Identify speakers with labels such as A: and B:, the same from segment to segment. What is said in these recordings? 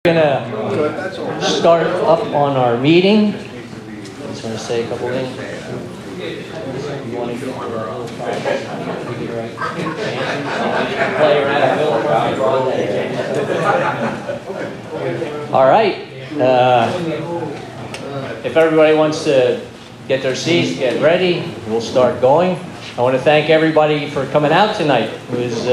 A: Gonna start up on our meeting. Just want to say a couple things. You want to get all right. If everybody wants to get their seats, get ready, we'll start going. I want to thank everybody for coming out tonight. It was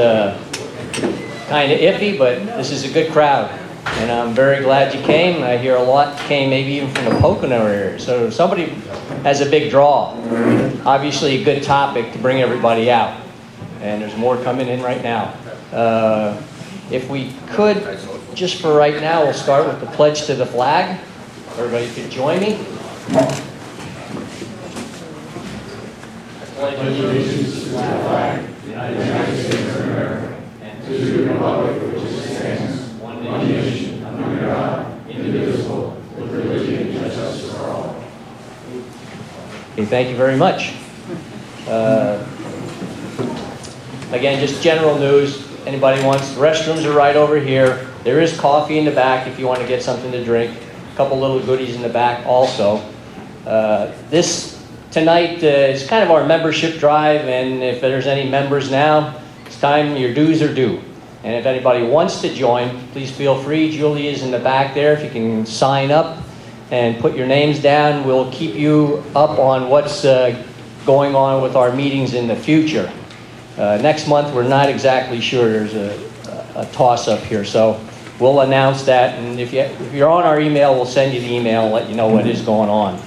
A: kind of iffy, but this is a good crowd. And I'm very glad you came. I hear a lot came maybe even from the Pocono area. So somebody has a big draw. Obviously a good topic to bring everybody out. And there's more coming in right now. If we could, just for right now, we'll start with the pledge to the flag. Everybody could join me. I pledge allegiance to the flag of the United States of America and to the republic for which it stands, one nation, under God, indivisible, with liberty and justice for all. Okay, thank you very much. Again, just general news. Anybody wants, the restrooms are right over here. There is coffee in the back if you want to get something to drink. A couple little goodies in the back also. This tonight is kind of our membership drive, and if there's any members now, it's time your dues are due. And if anybody wants to join, please feel free. Julie is in the back there. If you can sign up and put your names down, we'll keep you up on what's going on with our meetings in the future. Next month, we're not exactly sure. There's a toss-up here, so we'll announce that. And if you're on our email, we'll send you the email and let you know what is going on.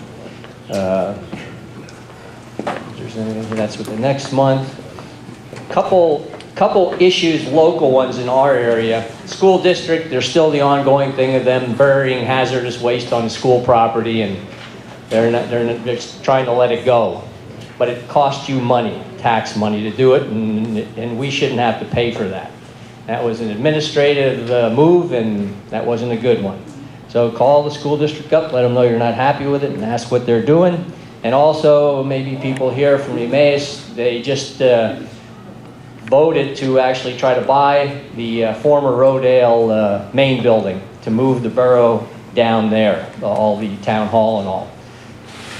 A: If there's anything, that's with the next month. Couple issues, local ones in our area. School district, there's still the ongoing thing of them burying hazardous waste on the school property, and they're trying to let it go. But it costs you money, tax money, to do it, and we shouldn't have to pay for that. That was an administrative move, and that wasn't a good one. So call the school district up, let them know you're not happy with it, and ask what they're doing. And also, maybe people here from Emmaus, they just voted to actually try to buy the former Rodale main building to move the borough down there, all the town hall and all.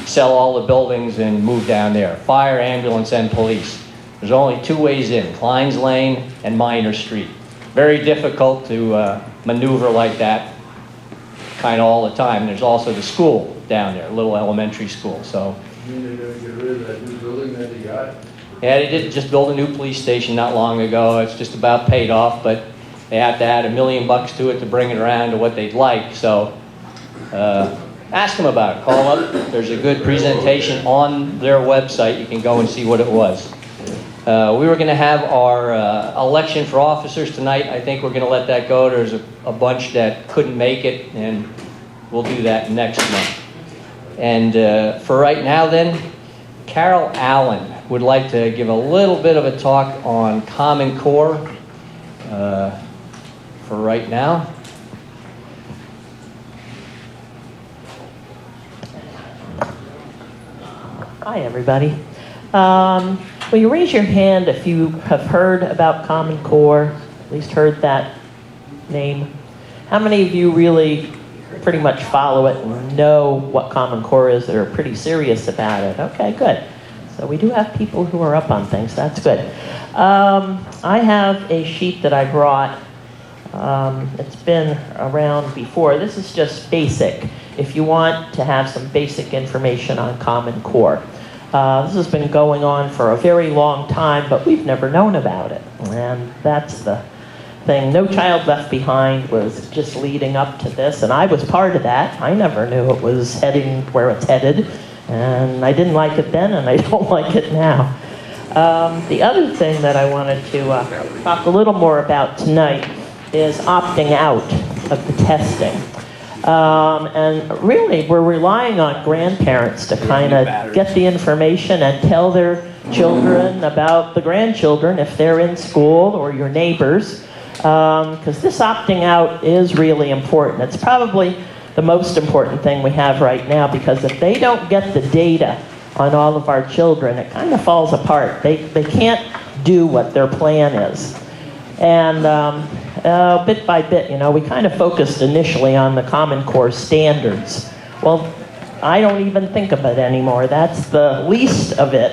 A: Sell all the buildings and move down there. Fire, ambulance, and police. There's only two ways in, Klein's Lane and Minor Street. Very difficult to maneuver like that kind of all the time. There's also the school down there, a little elementary school. So.
B: You mean they're going to get rid of that new building that they got?
A: Yeah, they did just build a new police station not long ago. It's just about paid off, but they have to add $1 million to it to bring it around to what they'd like. So ask them about it. Call up. There's a good presentation on their website. You can go and see what it was. We were going to have our election for officers tonight. I think we're going to let that go. There's a bunch that couldn't make it, and we'll do that next month. And for right now then, Carol Allen would like to give a little bit of a talk on Common Core for right now.
C: Hi, everybody. Will you raise your hand if you have heard about Common Core, at least heard that name? How many of you really pretty much follow it and know what Common Core is that are pretty serious about it? Okay, good. So we do have people who are up on things. That's good. I have a sheet that I brought. It's been around before. This is just basic. If you want to have some basic information on Common Core. This has been going on for a very long time, but we've never known about it. And that's the thing. No Child Left Behind was just leading up to this, and I was part of that. I never knew it was heading where it's headed, and I didn't like it then, and I don't like it now. The other thing that I wanted to talk a little more about tonight is opting out of the testing. And really, we're relying on grandparents to kind of get the information and tell their children about the grandchildren if they're in school or your neighbors. Because this opting out is really important. It's probably the most important thing we have right now, because if they don't get the data on all of our children, it kind of falls apart. They can't do what their plan is. And bit by bit, we kind of focused initially on the Common Core standards. Well, I don't even think of it anymore. That's the least of it,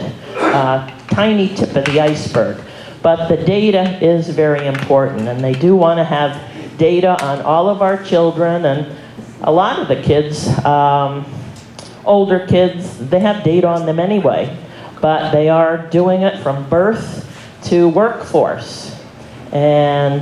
C: tiny tip of the iceberg. But the data is very important, and they do want to have data on all of our children, and a lot of the kids, older kids, they have data on them anyway, but they are doing it from birth to workforce. And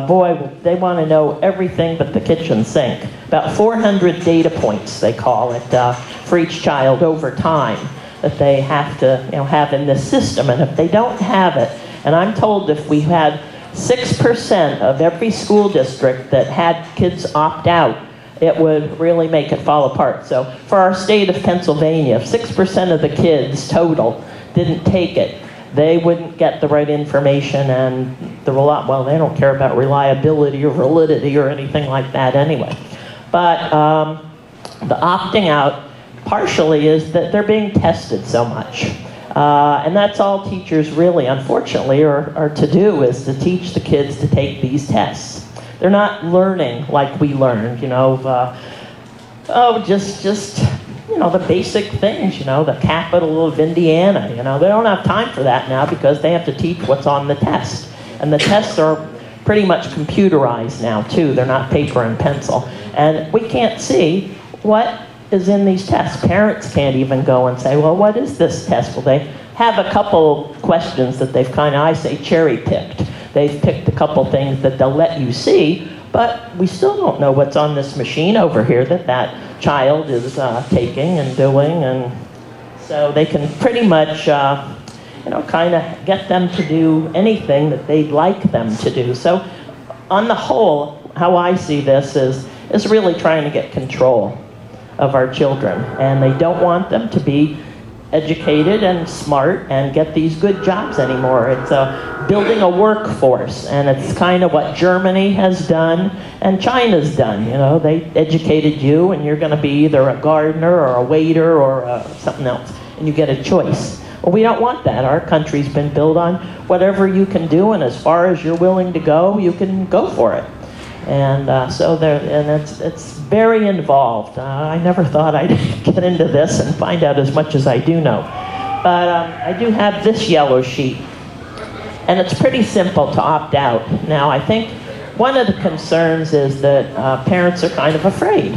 C: boy, they want to know everything but the kitchen sink. About 400 data points, they call it, for each child over time that they have to have in this system. And if they don't have it, and I'm told if we had 6% of every school district that had kids opt out, it would really make it fall apart. So for our state of Pennsylvania, if 6% of the kids total didn't take it, they wouldn't get the right information, and they don't care about reliability or validity or anything like that anyway. But the opting out partially is that they're being tested so much. And that's all teachers really, unfortunately, are to do, is to teach the kids to take these tests. They're not learning like we learned, just the basic things, the capital of Indiana. They don't have time for that now because they have to teach what's on the test. And the tests are pretty much computerized now, too. They're not paper and pencil. And we can't see what is in these tests. Parents can't even go and say, well, what is this test? Well, they have a couple questions that they've I say, cherry-picked. They've picked a couple things that they'll let you see, but we still don't know what's on this machine over here that child is taking and doing. And so they can pretty much, kind of get them to do anything that they'd like them to do. So on the whole, how I see this is really trying to get control of our children. And they don't want them to be educated and smart and get these good jobs anymore. It's building a workforce, and it's kind of what Germany has done and China's done. They educated you, and you're going to be either a gardener or a waiter or something else, and you get a choice. Well, we don't want that. Our country's been built on whatever you can do, and as far as you're willing to go, you can go for it. And it's very involved. I never thought I'd get into this and find out as much as I do know. But I do have this yellow sheet, and it's pretty simple to opt out. Now, I think one of the concerns is that parents are kind of afraid.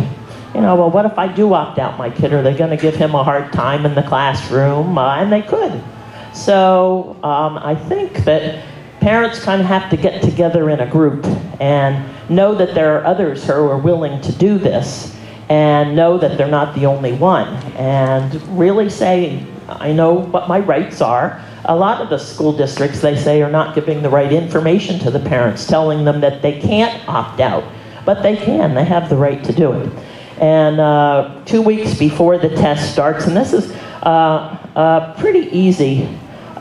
C: Well, what if I do opt out my kid? Are they going to give him a hard time in the classroom? And they could. So I think that parents kind of have to get together in a group and know that there are others who are willing to do this, and know that they're not the only one, and really say, I know what my rights are. A lot of the school districts, they say, are not giving the right information to the parents, telling them that they can't opt out, but they can. They have the right to do it. And 2 weeks before the test starts, and this is a pretty easy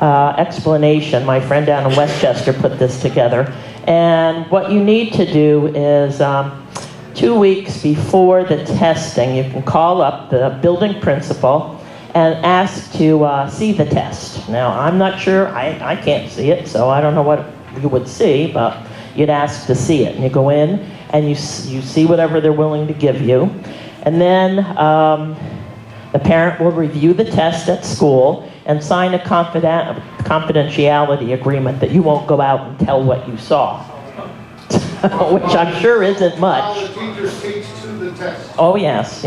C: explanation. My friend down in Westchester put this together. And what you need to do is 2 weeks before the testing, you can call up the building principal and ask to see the test. Now, I'm not sure, I can't see it, so I don't know what you would see, but you'd ask to see it. And you go in and you see whatever they're willing to give you. And then the parent will review the test at school and sign a confidentiality agreement that you won't go out and tell what you saw, which I'm sure isn't much.
D: How the teacher speaks to the test.
C: Oh, yes.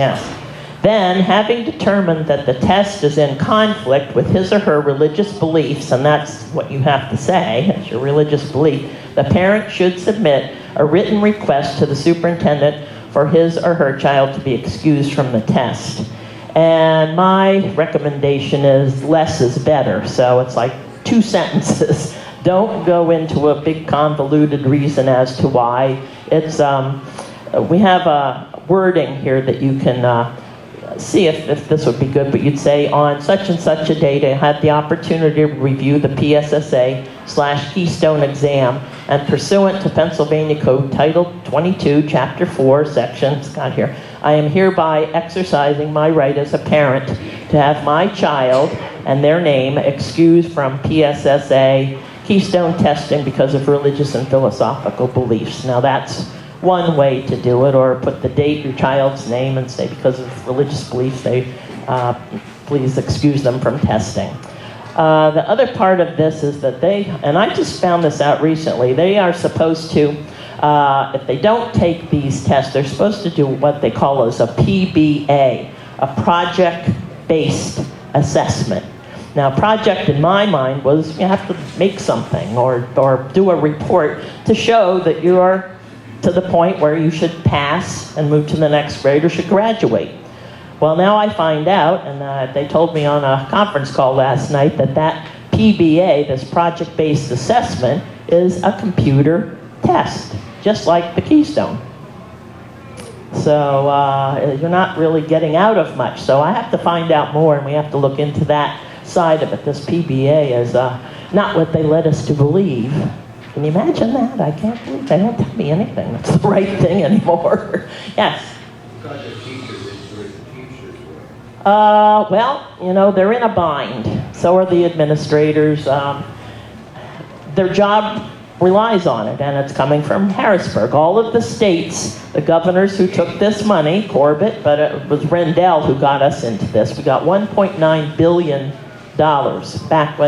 C: Then, having determined that the test is in conflict with his or her religious beliefs, and that's what you have to say, it's your religious belief, the parent should submit a written request to the superintendent for his or her child to be excused from the test. And my recommendation is less is better. So it's like 2 sentences. Don't go into a big convoluted reason as to why. It's we have a wording here that you can see if this would be good, but you'd say, on such and such a date, I had the opportunity to review the PSSA/Keystone exam, and pursuant to Pennsylvania Code Title 22, Chapter 4, Section, it's got here, I am hereby exercising my right as a parent to have my child and their name excused from PSSA keystone testing because of religious and philosophical beliefs. Now that's one way to do it, or put the date, your child's name, and say because of religious beliefs, please excuse them from testing. The other part of this is that and I just found this out recently, they are supposed to, if they don't take these tests, they're supposed to do what they call as a PBA, a project-based assessment. Now, project in my mind was you have to make something or do a report to show that you are to the point where you should pass and move to the next grade or should graduate. Well, now I find out, and they told me on a conference call last night, that PBA, this project-based assessment, is a computer test, just like the Keystone. So you're not really getting out of much. So I have to find out more, and we have to look into that side of it. This PBA is not what they led us to believe. Can you imagine that? I can't believe they don't tell me anything that's the right thing anymore. Yes?
B: Got the teachers, it's where the teachers were.
C: Well, you know, they're in a bind. So are the administrators. Their job relies on it, and it's coming from Harrisburg. All of the states, the governors who took this money, Corbett, but it was Rendell who got us into this. We got $1.9 billion back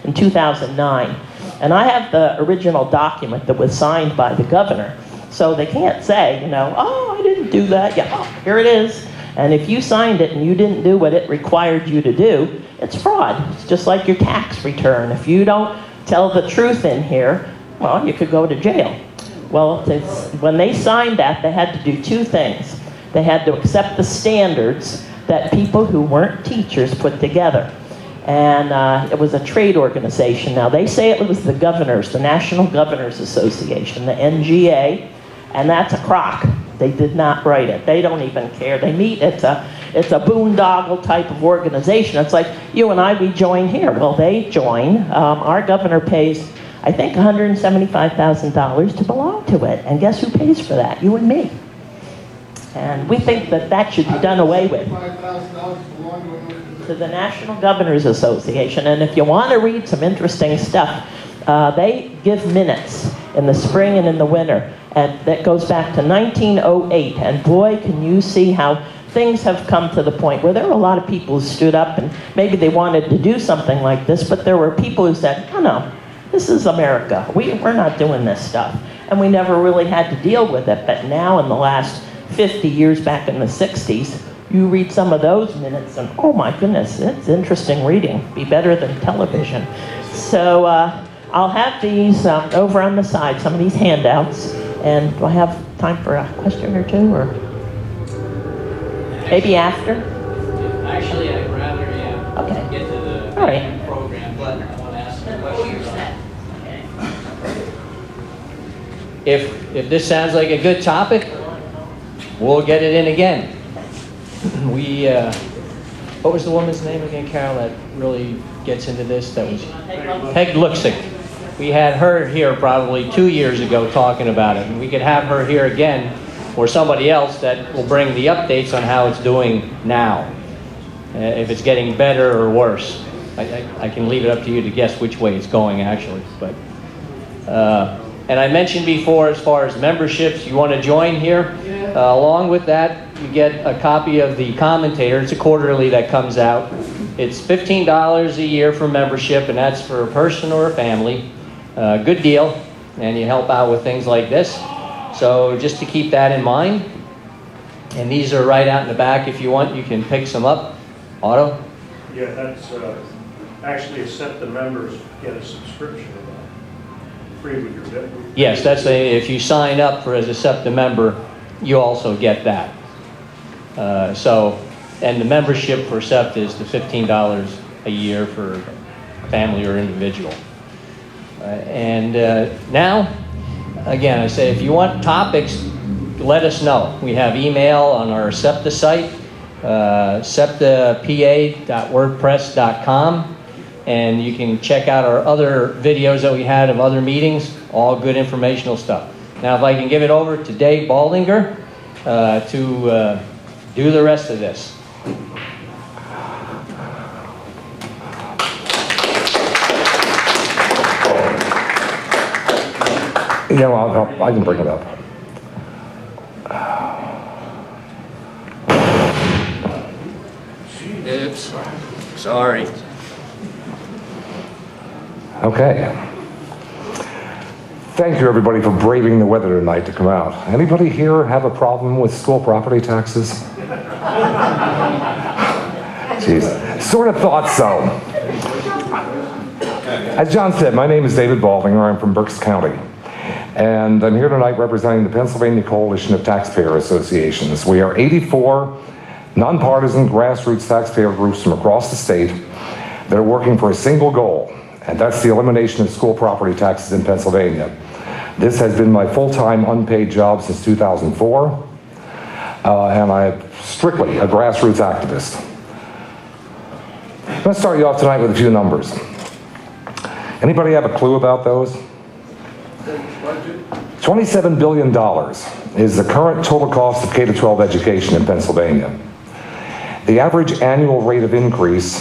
C: in 2009. And I have the original document that was signed by the governor. So they can't say, you know, oh, I didn't do that. Yeah, oh, here it is. And if you signed it and you didn't do what it required you to do, it's fraud. It's just like your tax return. If you don't tell the truth in here, well, you could go to jail. Well, when they signed that, they had to do two things. They had to accept the standards that people who weren't teachers put together. And it was a trade organization. Now, they say it was the governors, the National Governors Association, the NGA, and that's a crock. They did not write it. They don't even care. They meet, it's a boondoggle type of organization. It's like you and I, we join here. Well, they join. Our governor pays, I think, $175,000 to belong to it. And guess who pays for that? You and me. And we think that that should be done away with.
D: $5,000 belong
C: To the National Governors Association. And if you want to read some interesting stuff, they give minutes in the spring and in the winter. And that goes back to 1908. And boy, can you see how things have come to the point where there were a lot of people who stood up and maybe they wanted to do something like this, but there were people who said, oh no, this is America. We're not doing this stuff. And we never really had to deal with it. But now in the last 50 years, back in the 60s, you read some of those minutes and oh my goodness, it's interesting reading. Be better than television. So I'll have these over on the side, some of these handouts. And do I have time for a question or two, or maybe after?
A: Actually, I'd rather
C: Okay.
A: get to the
C: All right.
A: program, but I want to ask a question. If this sounds like a good topic, we'll get it in again. What was the woman's name again, Carol, that really gets into this? That was Peg Luxick. We had her here probably 2 years ago talking about it, and we could have her here again, or somebody else that will bring the updates on how it's doing now, if it's getting better or worse. I can leave it up to you to guess which way it's going, actually. But and I mentioned before, as far as memberships, you want to join here. Along with that, you get a copy of the Commentator. It's a quarterly that comes out. It's $15 a year for membership, and that's for a person or a family. Good deal, and you help out with things like this. So just to keep that in mind. And these are right out in the back. If you want, you can pick some up. Otto?
E: Yeah, that's actually a CEPTA members get a subscription free with your debt.
A: Yes, that's if you sign up as a CEPTA member, you also get that. And the membership for CEPTA is the $15 a year for family or individual. Now, again, I say if you want topics, let us know. We have email on our CEPTA site, septapa.wordpress.com, and you can check out our other videos that we had of other meetings, all good informational stuff. Now, if I can give it over to Dave Bolinger to do the rest of this.
F: You know, I can bring it up.
A: Oops. Sorry.
F: Okay. Thank you, everybody, for braving the weather tonight to come out. Anybody here have a problem with school property taxes? Jeez, sort of thought so. As John said, my name is David Bolinger. I'm from Berks County. And I'm here tonight representing the Pennsylvania Coalition of Taxpayer Associations. We are 84 nonpartisan grassroots taxpayer groups from across the state that are working for a single goal, and that's the elimination of school property taxes in Pennsylvania. This has been my full-time unpaid job since 2004, and I'm strictly a grassroots activist. I'm going to start you off tonight with a few numbers. Anybody have a clue about those? $27 billion is the current total cost of K-12 education in Pennsylvania. The average annual rate of increase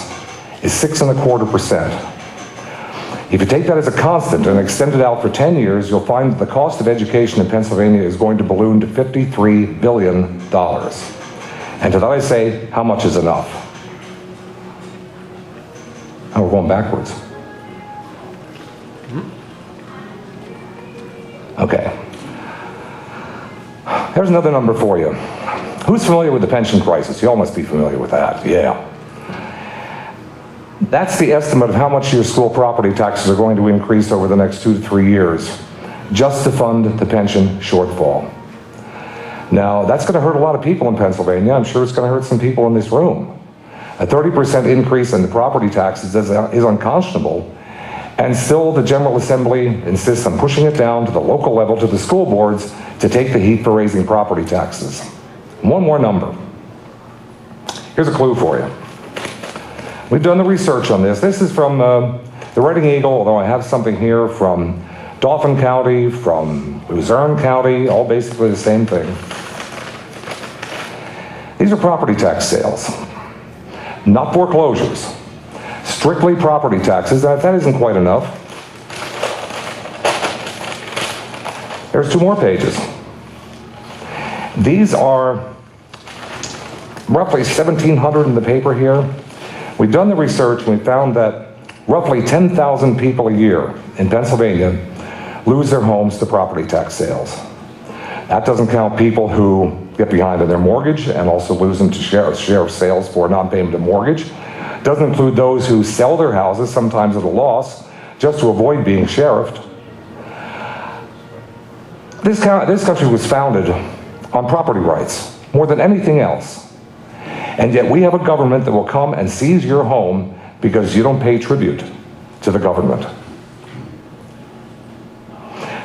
F: is 6.25%. If you take that as a constant and extend it out for 10 years, you'll find that the cost of education in Pennsylvania is going to balloon to $53 billion. And to that I say, how much is enough? Oh, we're going backwards. Okay. Here's another number for you. Who's familiar with the pension crisis? You all must be familiar with that. Yeah. That's the estimate of how much your school property taxes are going to increase over the next 2 to 3 years, just to fund the pension shortfall. Now, that's going to hurt a lot of people in Pennsylvania. I'm sure it's going to hurt some people in this room. A 30% increase in the property taxes is unconscionable, and still the General Assembly insists on pushing it down to the local level, to the school boards, to take the heat for raising property taxes. One more number. Here's a clue for you. We've done the research on this. This is from the Reading Eagle, although I have something here from Dauphin County, from Luzerne County, all basically the same thing. These are property tax sales, not foreclosures. Strictly property taxes. That isn't quite enough. There's 2 more pages. These are roughly 1,700 in the paper here. We've done the research and we found that roughly 10,000 people a year in Pennsylvania lose their homes to property tax sales. That doesn't count people who get behind on their mortgage and also lose them to share of sales for non-payment of mortgage. Doesn't include those who sell their houses, sometimes at a loss, just to avoid being sheriffed. This country was founded on property rights, more than anything else. And yet we have a government that will come and seize your home because you don't pay tribute to the government.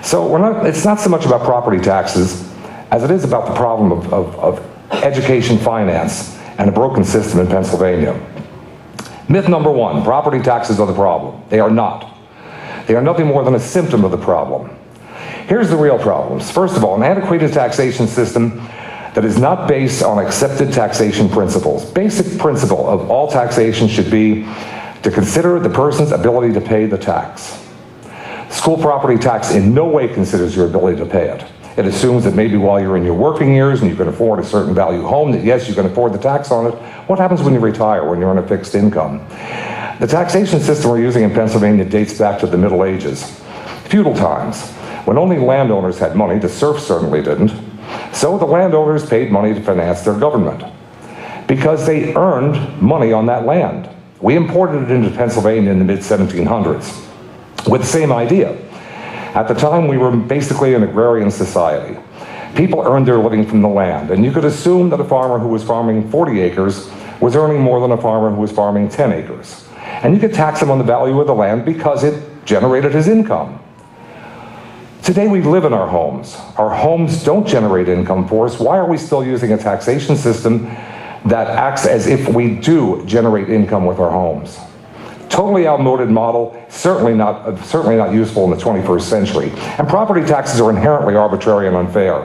F: So it's not so much about property taxes as it is about the problem of education finance and a broken system in Pennsylvania. Myth number 1, property taxes are the problem. They are not. They are nothing more than a symptom of the problem. Here's the real problems. First of all, an antiquated taxation system that is not based on accepted taxation principles. Basic principle of all taxation should be to consider the person's ability to pay the tax. School property tax in no way considers your ability to pay it. It assumes that maybe while you're in your working years and you can afford a certain value home, that yes, you can afford the tax on it. What happens when you retire, when you're on a fixed income? The taxation system we're using in Pennsylvania dates back to the Middle Ages, feudal times, when only landowners had money. The serfs certainly didn't. So the landowners paid money to finance their government because they earned money on that land. We imported it into Pennsylvania in the mid-1700s with the same idea. At the time, we were basically an agrarian society. People earned their living from the land, and you could assume that a farmer who was farming 40 acres was earning more than a farmer who was farming 10 acres. And you could tax him on the value of the land because it generated his income. Today we live in our homes. Our homes don't generate income for us. Why are we still using a taxation system that acts as if we do generate income with our homes? Totally outmoded model, certainly not useful in the 21st century. And property taxes are inherently arbitrary and unfair.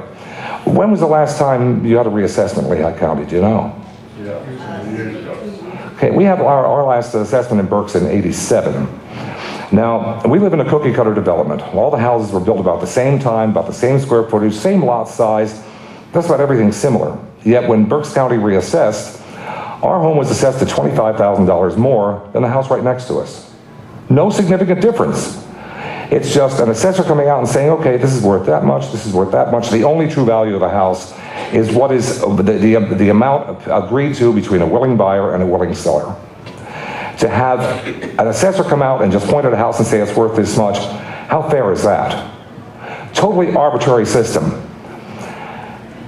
F: When was the last time you had a reassessment in Lehigh County? Do you know? Yeah, years ago. Okay, we had our last assessment in Berks in '87. Now, we live in a cookie cutter development. All the houses were built about the same time, about the same square footage, same lot size, just about everything's similar. Yet when Berks County reassessed, our home was assessed at $25,000 more than the house right next to us. No significant difference. It's just an assessor coming out and saying, okay, this is worth that much, this is worth that much. The only true value of the house is what is the amount agreed to between a willing buyer and a willing seller. To have an assessor come out and just point at a house and say it's worth this much, how fair is that? Totally arbitrary system.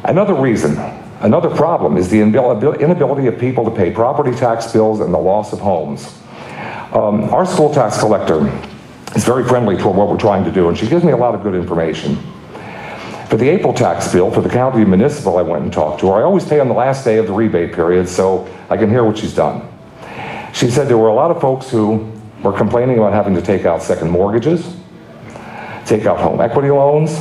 F: Another reason, another problem is the inability of people to pay property tax bills and the loss of homes. Our school tax collector is very friendly toward what we're trying to do, and she gives me a lot of good information. For the April tax bill, for the county municipal I went and talked to her, I always pay on the last day of the rebate period so I can hear what she's done. She said there were a lot of folks who were complaining about having to take out second mortgages, take out home equity loans,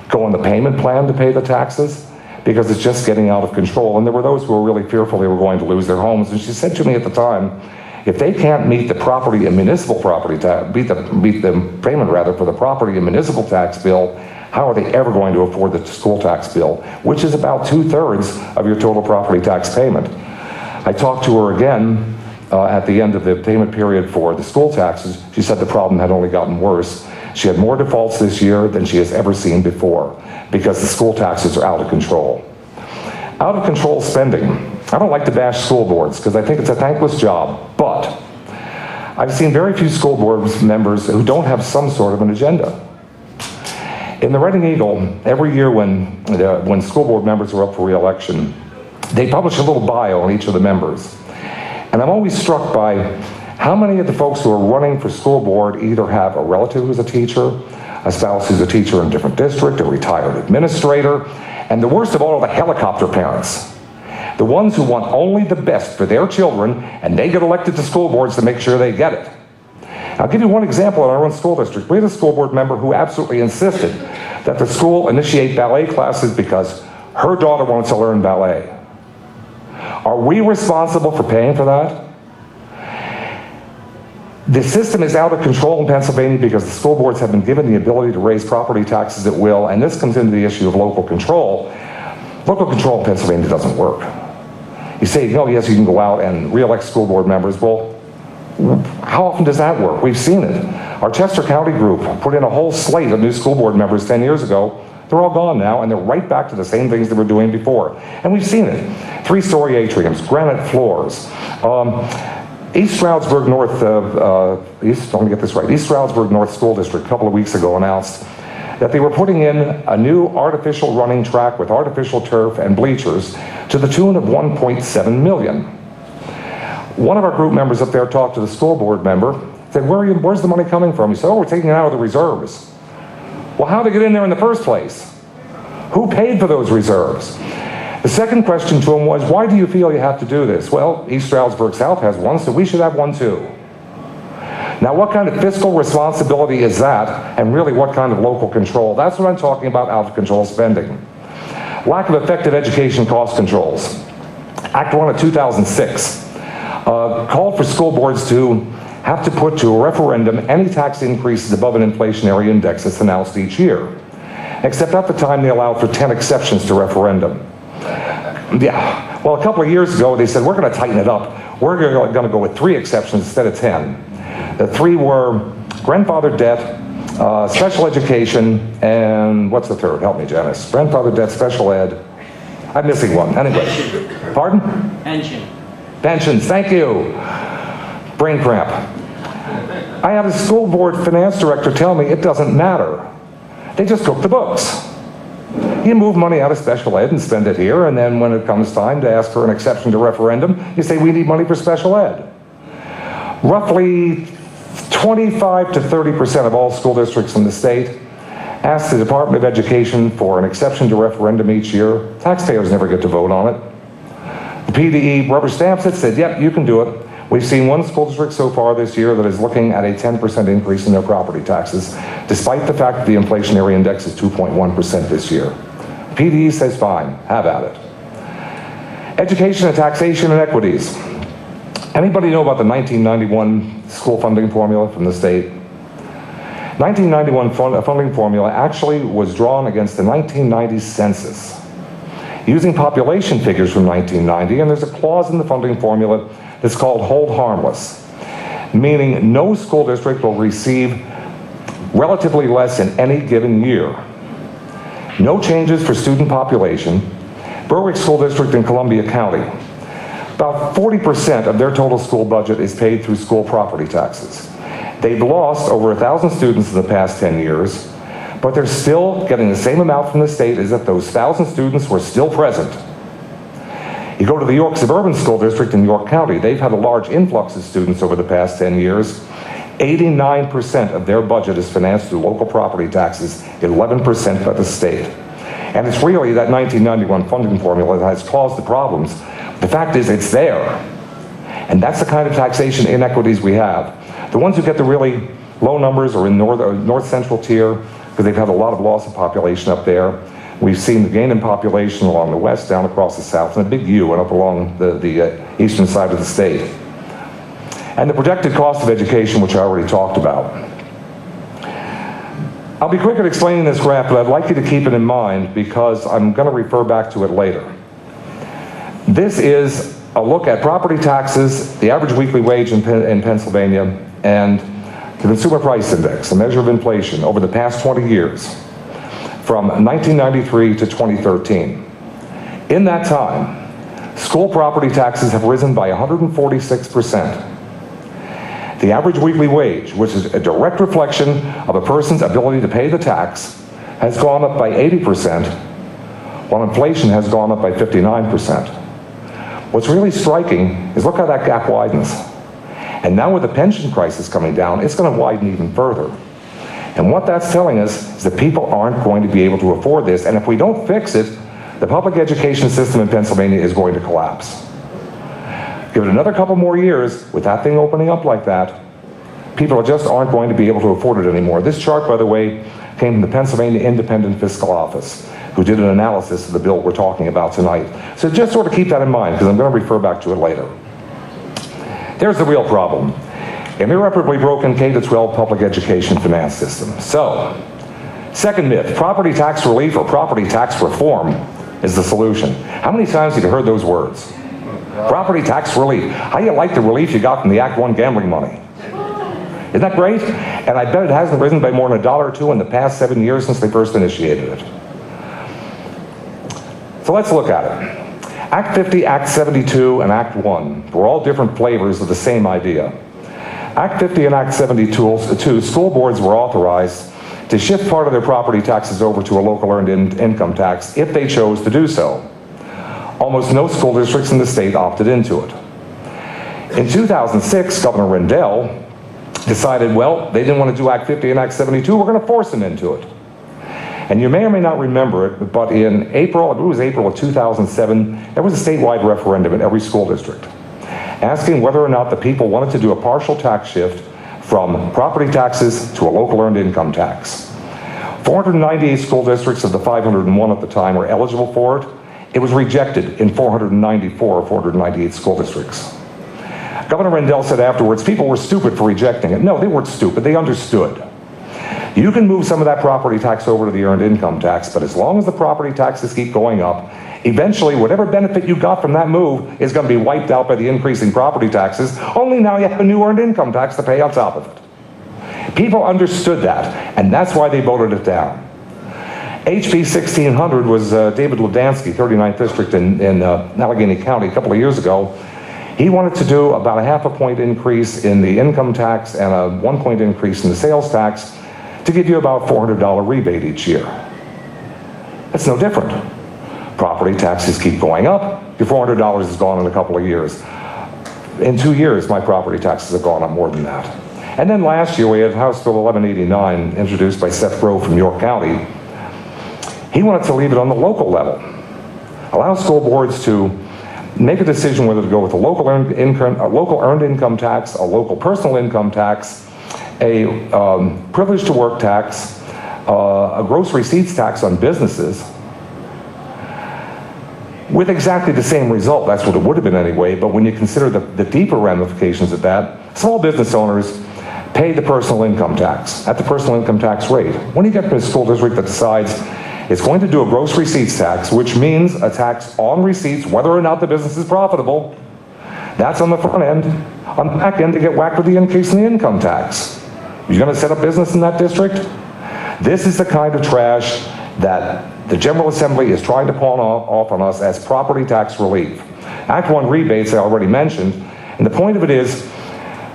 F: go on the payment plan to pay the taxes, because it's just getting out of control. And there were those who were really fearful they were going to lose their homes. And she said to me at the time, if they can't meet the property and municipal property tax, meet the payment rather for the property and municipal tax bill, how are they ever going to afford the school tax bill, which is about 2/3 of your total property tax payment? I talked to her again at the end of the payment period for the school taxes. She said the problem had only gotten worse. She had more defaults this year than she has ever seen before because the school taxes are out of control. Out of control spending. I don't like to bash school boards because I think it's a thankless job, but I've seen very few school board members who don't have some sort of an agenda. In the Reading Eagle, every year when school board members are up for re-election, they publish a little bio on each of the members. And I'm always struck by how many of the folks who are running for school board either have a relative who's a teacher, a spouse who's a teacher in a different district, a retired administrator, and the worst of all are the helicopter parents. The ones who want only the best for their children, and they get elected to school boards to make sure they get it. I'll give you one example in our own school district. We had a school board member who absolutely insisted that the school initiate ballet classes because her daughter wanted to learn ballet. Are we responsible for paying for that? The system is out of control in Pennsylvania because the school boards have been given the ability to raise property taxes at will, and this comes into the issue of local control. Local control in Pennsylvania doesn't work. You say, no, yes, you can go out and re-elect school board members. Well, how often does that work? We've seen it. Our Chester County group put in a whole slate of new school board members 10 years ago. They're all gone now, and they're right back to the same things they were doing before. And we've seen it. 3-story atriums, granite floors. East Stroudsburg North, let me get this right. East Stroudsburg North School District a couple of weeks ago announced that they were putting in a new artificial running track with artificial turf and bleachers to the tune of $1.7 million. One of our group members up there talked to the school board member, said, where's the money coming from? He said, oh, we're taking it out of the reserves. Well, how'd they get in there in the first place? Who paid for those reserves? The second question to him was, why do you feel you have to do this? Well, East Stroudsburg South has one, so we should have one too. Now, what kind of fiscal responsibility is that, and really what kind of local control? That's what I'm talking about, out of control spending. Lack of effective education cost controls. Act 1 of 2006 called for school boards to have to put to a referendum any tax increases above an inflationary index that's announced each year. Except at the time they allowed for 10 exceptions to referendum. Yeah, well, a couple of years ago they said, we're going to tighten it up. We're going to go with 3 exceptions instead of 10. The 3 were grandfather debt, special education, and what's the third? Help me, Janice. Grandfather debt, special ed. I'm missing one. Anyway. Pardon?
A: Pension.
F: Pensions, thank you. Brain cramp. I had a school board finance director tell me it doesn't matter. They just cook the books. You move money out of special ed and spend it here, and then when it comes time to ask for an exception to referendum, you say we need money for special ed. Roughly 25 to 30% of all school districts in the state ask the Department of Education for an exception to referendum each year. Taxpayers never get to vote on it. The PDE rubber stamps it, said, yep, you can do it. We've seen one school district so far this year that is looking at a 10% increase in their property taxes, despite the fact that the inflationary index is 2.1% this year. The PDE says, fine, have at it. Education and taxation inequities. Anybody know about the 1991 school funding formula from the state? 1991 funding formula actually was drawn against the 1990 census, using population figures from 1990, and there's a clause in the funding formula that's called hold harmless, meaning no school district will receive relatively less in any given year. No changes for student population. Berwick School District in Columbia County, about 40% of their total school budget is paid through school property taxes. They've lost over 1,000 students in the past 10 years, but they're still getting the same amount from the state as if those 1,000 students were still present. You go to the York Suburban School District in York County, they've had a large influx of students over the past 10 years. 89% of their budget is financed through local property taxes, 11% by the state. And it's really that 1991 funding formula that has caused the problems. The fact is, it's there. And that's the kind of taxation inequities we have. The ones who get the really low numbers are in north central tier, because they've had a lot of loss of population up there. We've seen the gain in population along the west, down across the south, and a big U and up along the eastern side of the state. And the projected cost of education, which I already talked about. I'll be quick at explaining this graph, but I'd like you to keep it in mind because I'm going to refer back to it later. This is a look at property taxes, the average weekly wage in Pennsylvania, and the Consumer Price Index, a measure of inflation over the past 20 years, from 1993 to 2013. In that time, school property taxes have risen by 146%. The average weekly wage, which is a direct reflection of a person's ability to pay the tax, has gone up by 80%, while inflation has gone up by 59%. What's really striking is look how that gap widens. And now with the pension crisis coming down, it's going to widen even further. And what that's telling us is that people aren't going to be able to afford this, and if we don't fix it, the public education system in Pennsylvania is going to collapse. Give it another couple more years, with that thing opening up like that, people just aren't going to be able to afford it anymore. This chart, by the way, came from the Pennsylvania Independent Fiscal Office, who did an analysis of the bill we're talking about tonight. So just sort of keep that in mind, because I'm going to refer back to it later. There's the real problem. An irreparably broken K-12 public education finance system. So, second myth, property tax relief or property tax reform is the solution. How many times have you heard those words? Property tax relief. How do you like the relief you got from the Act 1 gambling money? Isn't that great? And I bet it hasn't risen by more than $1 or $2 in the past 7 years since they first initiated it. So let's look at it. Act 50, Act 72, and Act 1 were all different flavors of the same idea. Act 50 and Act 72, school boards were authorized to shift part of their property taxes over to a local earned income tax if they chose to do so. Almost no school districts in the state opted into it. In 2006, Governor Rendell decided, well, they didn't want to do Act 50 and Act 72, we're going to force them into it. And you may or may not remember it, but in April, I believe it was April of 2007, there was a statewide referendum in every school district asking whether or not the people wanted to do a partial tax shift from property taxes to a local earned income tax. 498 school districts of the 501 at the time were eligible for it. It was rejected in 494 or 498 school districts. Governor Rendell said afterwards, people were stupid for rejecting it. No, they weren't stupid, they understood. You can move some of that property tax over to the earned income tax, but as long as the property taxes keep going up, eventually whatever benefit you got from that move is going to be wiped out by the increasing property taxes, only now you have a new earned income tax to pay on top of it. People understood that, and that's why they voted it down. HB 1600 was David Ludansky, 39th District in Allegheny County a couple of years ago. He wanted to do about a ½ point increase in the income tax and a 1 point increase in the sales tax to give you about $400 rebate each year. That's no different. Property taxes keep going up. Your $400 is gone in a couple of years. In 2 years, my property taxes have gone up more than that. And then last year, we had House Bill 1189 introduced by Seth Grove from York County. He wanted to leave it on the local level. Allow school boards to make a decision whether to go with a local earned income tax, a local personal income tax, a privilege to work tax, a gross receipts tax on businesses, with exactly the same result. That's what it would have been anyway, but when you consider the deeper ramifications of that, small business owners pay the personal income tax at the personal income tax rate. When you get to a school district that decides it's going to do a gross receipts tax, which means a tax on receipts, whether or not the business is profitable, that's on the front end. On the back end, they get whacked with the increase in the income tax. You're going to set up business in that district? This is the kind of trash that the General Assembly is trying to pawn off on us as property tax relief. Act 1 rebates I already mentioned, and the point of it is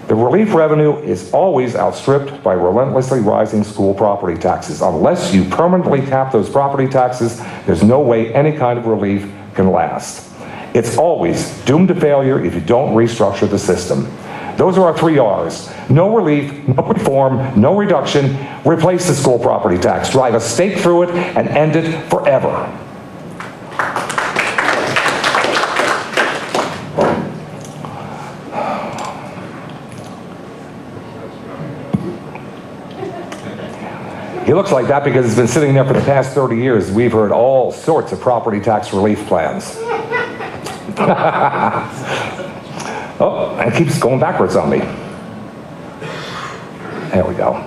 F: the relief revenue is always outstripped by relentlessly rising school property taxes. Unless you permanently cap those property taxes, there's no way any kind of relief can last. It's always doomed to failure if you don't restructure the system. Those are our 3 R's. No relief, no reform, no reduction. Replace the school property tax. Drive a stake through it and end it forever. He looks like that because it's been sitting there for the past 30 years. We've heard all sorts of property tax relief plans. Oh, and it keeps going backwards on me. There we go.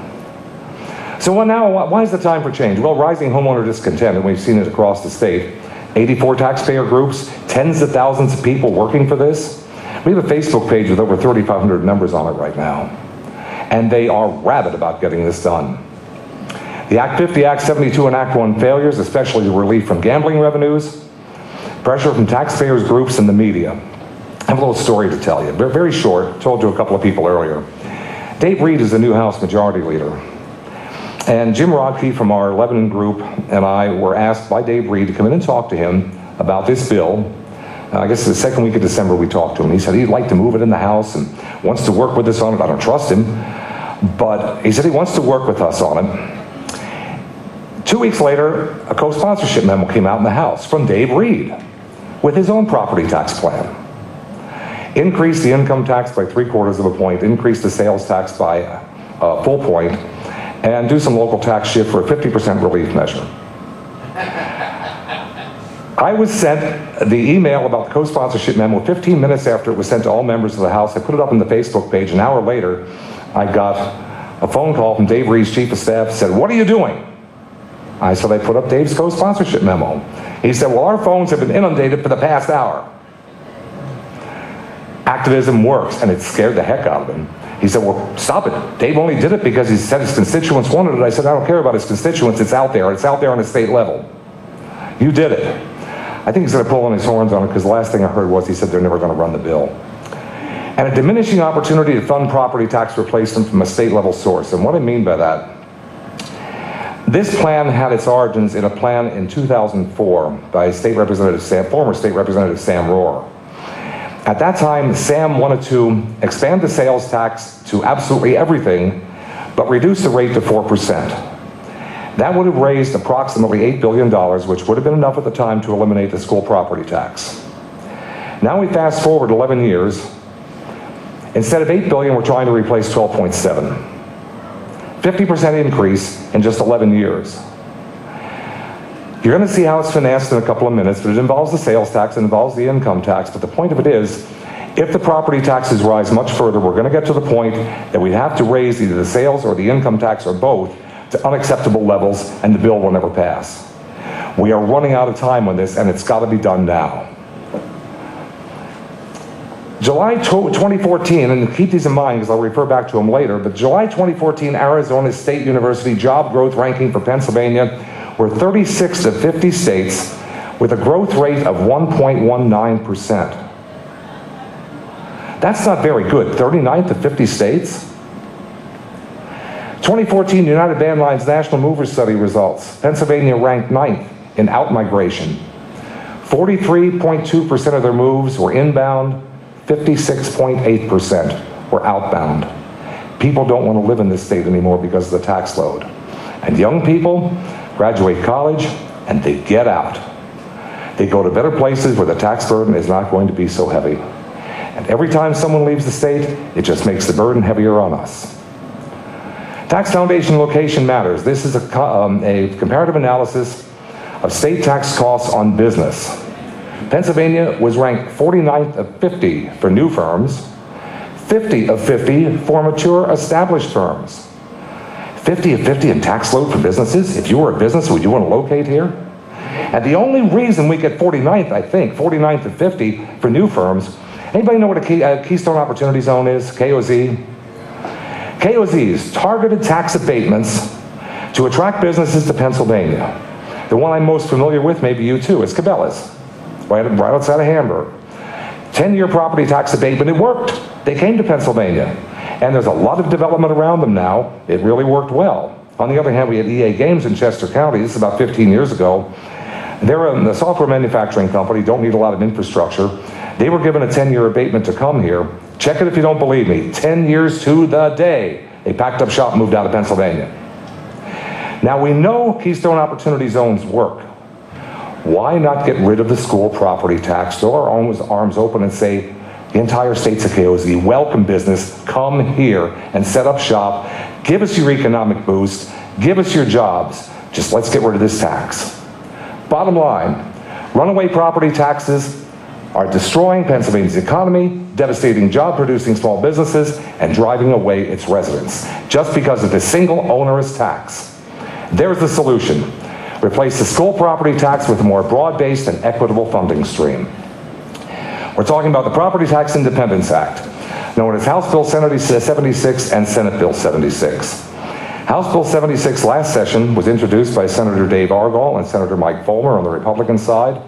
F: So why is the time for change? Well, rising homeowner discontent, and we've seen it across the state. 84 taxpayer groups, tens of thousands of people working for this. We have a Facebook page with over 3,500 members on it right now. And they are rabid about getting this done. The Act 50, Act 72, and Act 1 failures, especially the relief from gambling revenues, pressure from taxpayers, groups, and the media. I have a little story to tell you. They're very short, told to a couple of people earlier. Dave Reed is the new House Majority Leader. And Jim Rodkey from our Lebanon group and I were asked by Dave Reed to come in and talk to him about this bill. I guess the second week of December we talked to him. He said he'd like to move it in the House and wants to work with us on it. I don't trust him, but he said he wants to work with us on it. 2 weeks later, a co-sponsorship memo came out in the House from Dave Reed with his own property tax plan. Increase the income tax by 3/4 of a point, increase the sales tax by a full point, and do some local tax shift for a 50% relief measure. I was sent the email about the co-sponsorship memo 15 minutes after it was sent to all members of the House. I put it up on the Facebook page. An hour later, I got a phone call from Dave Reed's chief of staff, said, "What are you doing?" I said, "I put up Dave's co-sponsorship memo." He said, "Well, our phones have been inundated for the past hour." Activism works, and it scared the heck out of him. He said, "Well, stop it. Dave only did it because he said his constituents wanted it." I said, "I don't care about his constituents. It's out there. It's out there on the state level. You did it." I think he's going to pull on his horns on it because the last thing I heard was he said they're never going to run the bill. And a diminishing opportunity to fund property tax replacement from a state level source. And what I mean by that, this plan had its origins in a plan in 2004 by former State Representative Sam Rohr. At that time, Sam wanted to expand the sales tax to absolutely everything, but reduce the rate to 4%. That would have raised approximately $8 billion, which would have been enough at the time to eliminate the school property tax. Now we fast forward 11 years. Instead of $8 billion, we're trying to replace 12.7. 50% increase in just 11 years. You're going to see how it's financed in a couple of minutes, but it involves the sales tax, it involves the income tax. But the point of it is, if the property taxes rise much further, we're going to get to the point that we have to raise either the sales or the income tax or both to unacceptable levels, and the bill will never pass. We are running out of time on this, and it's got to be done now. July 2014, and keep these in mind because I'll refer back to them later, but July 2014 Arizona State University job growth ranking for Pennsylvania were 36 of 50 states with a growth rate of 1.19%. That's not very good. 39th of 50 states? 2014 United Van Lines National Mover Study results. Pennsylvania ranked 9th in outmigration. 43.2% of their moves were inbound, 56.8% were outbound. People don't want to live in this state anymore because of the tax load. And young people graduate college and they get out. They go to better places where the tax burden is not going to be so heavy. And every time someone leaves the state, it just makes the burden heavier on us. Tax foundation location matters. This is a comparative analysis of state tax costs on business. Pennsylvania was ranked 49th of 50 for new firms, 50 of 50 for mature established firms. 50 of 50 in tax load for businesses? If you were a business, would you want to locate here? And the only reason we get 49th, I think, 49th of 50 for new firms, anybody know what a Keystone Opportunity Zone is, KOZ? KOZs, targeted tax abatements to attract businesses to Pennsylvania. The one I'm most familiar with, maybe you too, is Cabela's, right outside of Hamburg. 10-year property tax abatement, it worked. They came to Pennsylvania. And there's a lot of development around them now. It really worked well. On the other hand, we had EA Games in Chester County, this is about 15 years ago. They're a software manufacturing company, don't need a lot of infrastructure. They were given a 10-year abatement to come here. Check it if you don't believe me. 10 years to the day. They packed up shop and moved out of Pennsylvania. Now we know Keystone Opportunity Zones work. Why not get rid of the school property tax, throw our arms open and say, the entire state's a KOZ, welcome business, come here and set up shop, give us your economic boost, give us your jobs, just let's get rid of this tax. Bottom line, runaway property taxes are destroying Pennsylvania's economy, devastating job-producing small businesses, and driving away its residents, just because of this single onerous tax. There's the solution. Replace the school property tax with a more broad-based and equitable funding stream. We're talking about the Property Tax Independence Act, known as House Bill 76 and Senate Bill 76. House Bill 76 last session was introduced by Senator Dave Argall and Senator Mike Fulmer on the Republican side,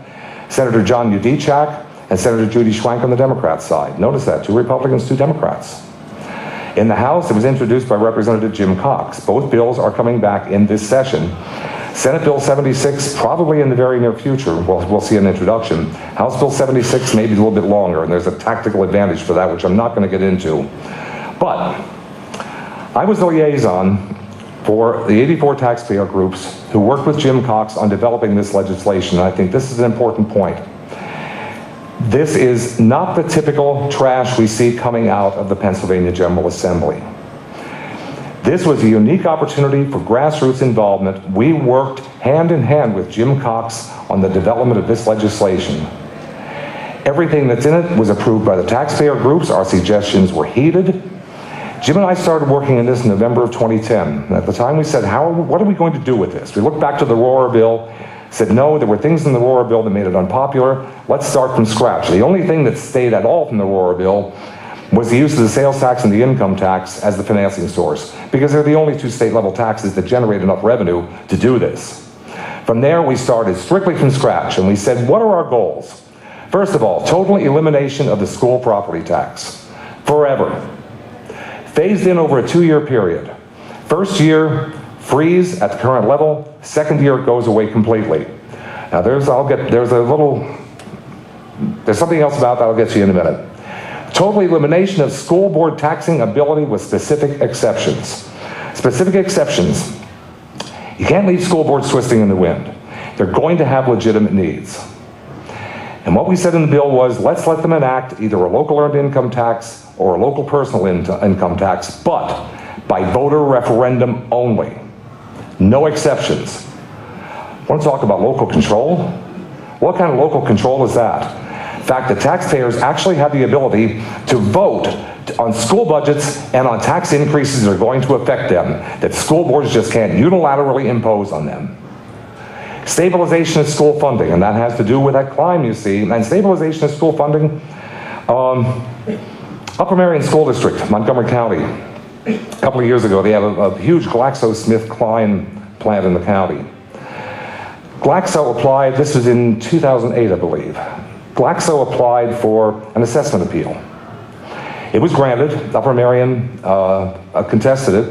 F: Senator John Udechak, and Senator Judy Schwank on the Democrat side. Notice that, 2 Republicans, 2 Democrats. In the House, it was introduced by Representative Jim Cox. Both bills are coming back in this session. Senate Bill 76, probably in the very near future, we'll see an introduction. House Bill 76 maybe a little bit longer, and there's a tactical advantage for that, which I'm not going to get into. But I was the liaison for the 84 taxpayer groups who worked with Jim Cox on developing this legislation. And I think this is an important point. This is not the typical trash we see coming out of the Pennsylvania General Assembly. This was a unique opportunity for grassroots involvement. We worked hand in hand with Jim Cox on the development of this legislation. Everything that's in it was approved by the taxpayer groups. Our suggestions were heeded. Jim and I started working on this in November of 2010. And at the time we said, what are we going to do with this? We looked back to the Rohrer bill, said no, there were things in the Rohrer bill that made it unpopular. Let's start from scratch. The only thing that stayed at all from the Rohrer bill was the use of the sales tax and the income tax as the financing source, because they're the only 2 state-level taxes that generate enough revenue to do this. From there, we started strictly from scratch, and we said, what are our goals? First of all, total elimination of the school property tax, forever. Phased in over a 2-year period. First year, freeze at the current level. Second year, it goes away completely. Now, there's something else about that I'll get to you in a minute. Total elimination of school board taxing ability with specific exceptions. Specific exceptions. You can't leave school boards twisting in the wind. They're going to have legitimate needs. And what we said in the bill was, let's let them enact either a local earned income tax or a local personal income tax, but by voter referendum only. No exceptions. I want to talk about local control? What kind of local control is that? In fact, the taxpayers actually have the ability to vote on school budgets and on tax increases that are going to affect them, that school boards just can't unilaterally impose on them. Stabilization of school funding, and that has to do with that climb you see. And stabilization of school funding, Upper Marion School District, Montgomery County. A couple of years ago, they have a huge GlaxoSmithKline plant in the county. Glaxo applied, this was in 2008, I believe. Glaxo applied for an assessment appeal. It was granted. Upper Marion contested it.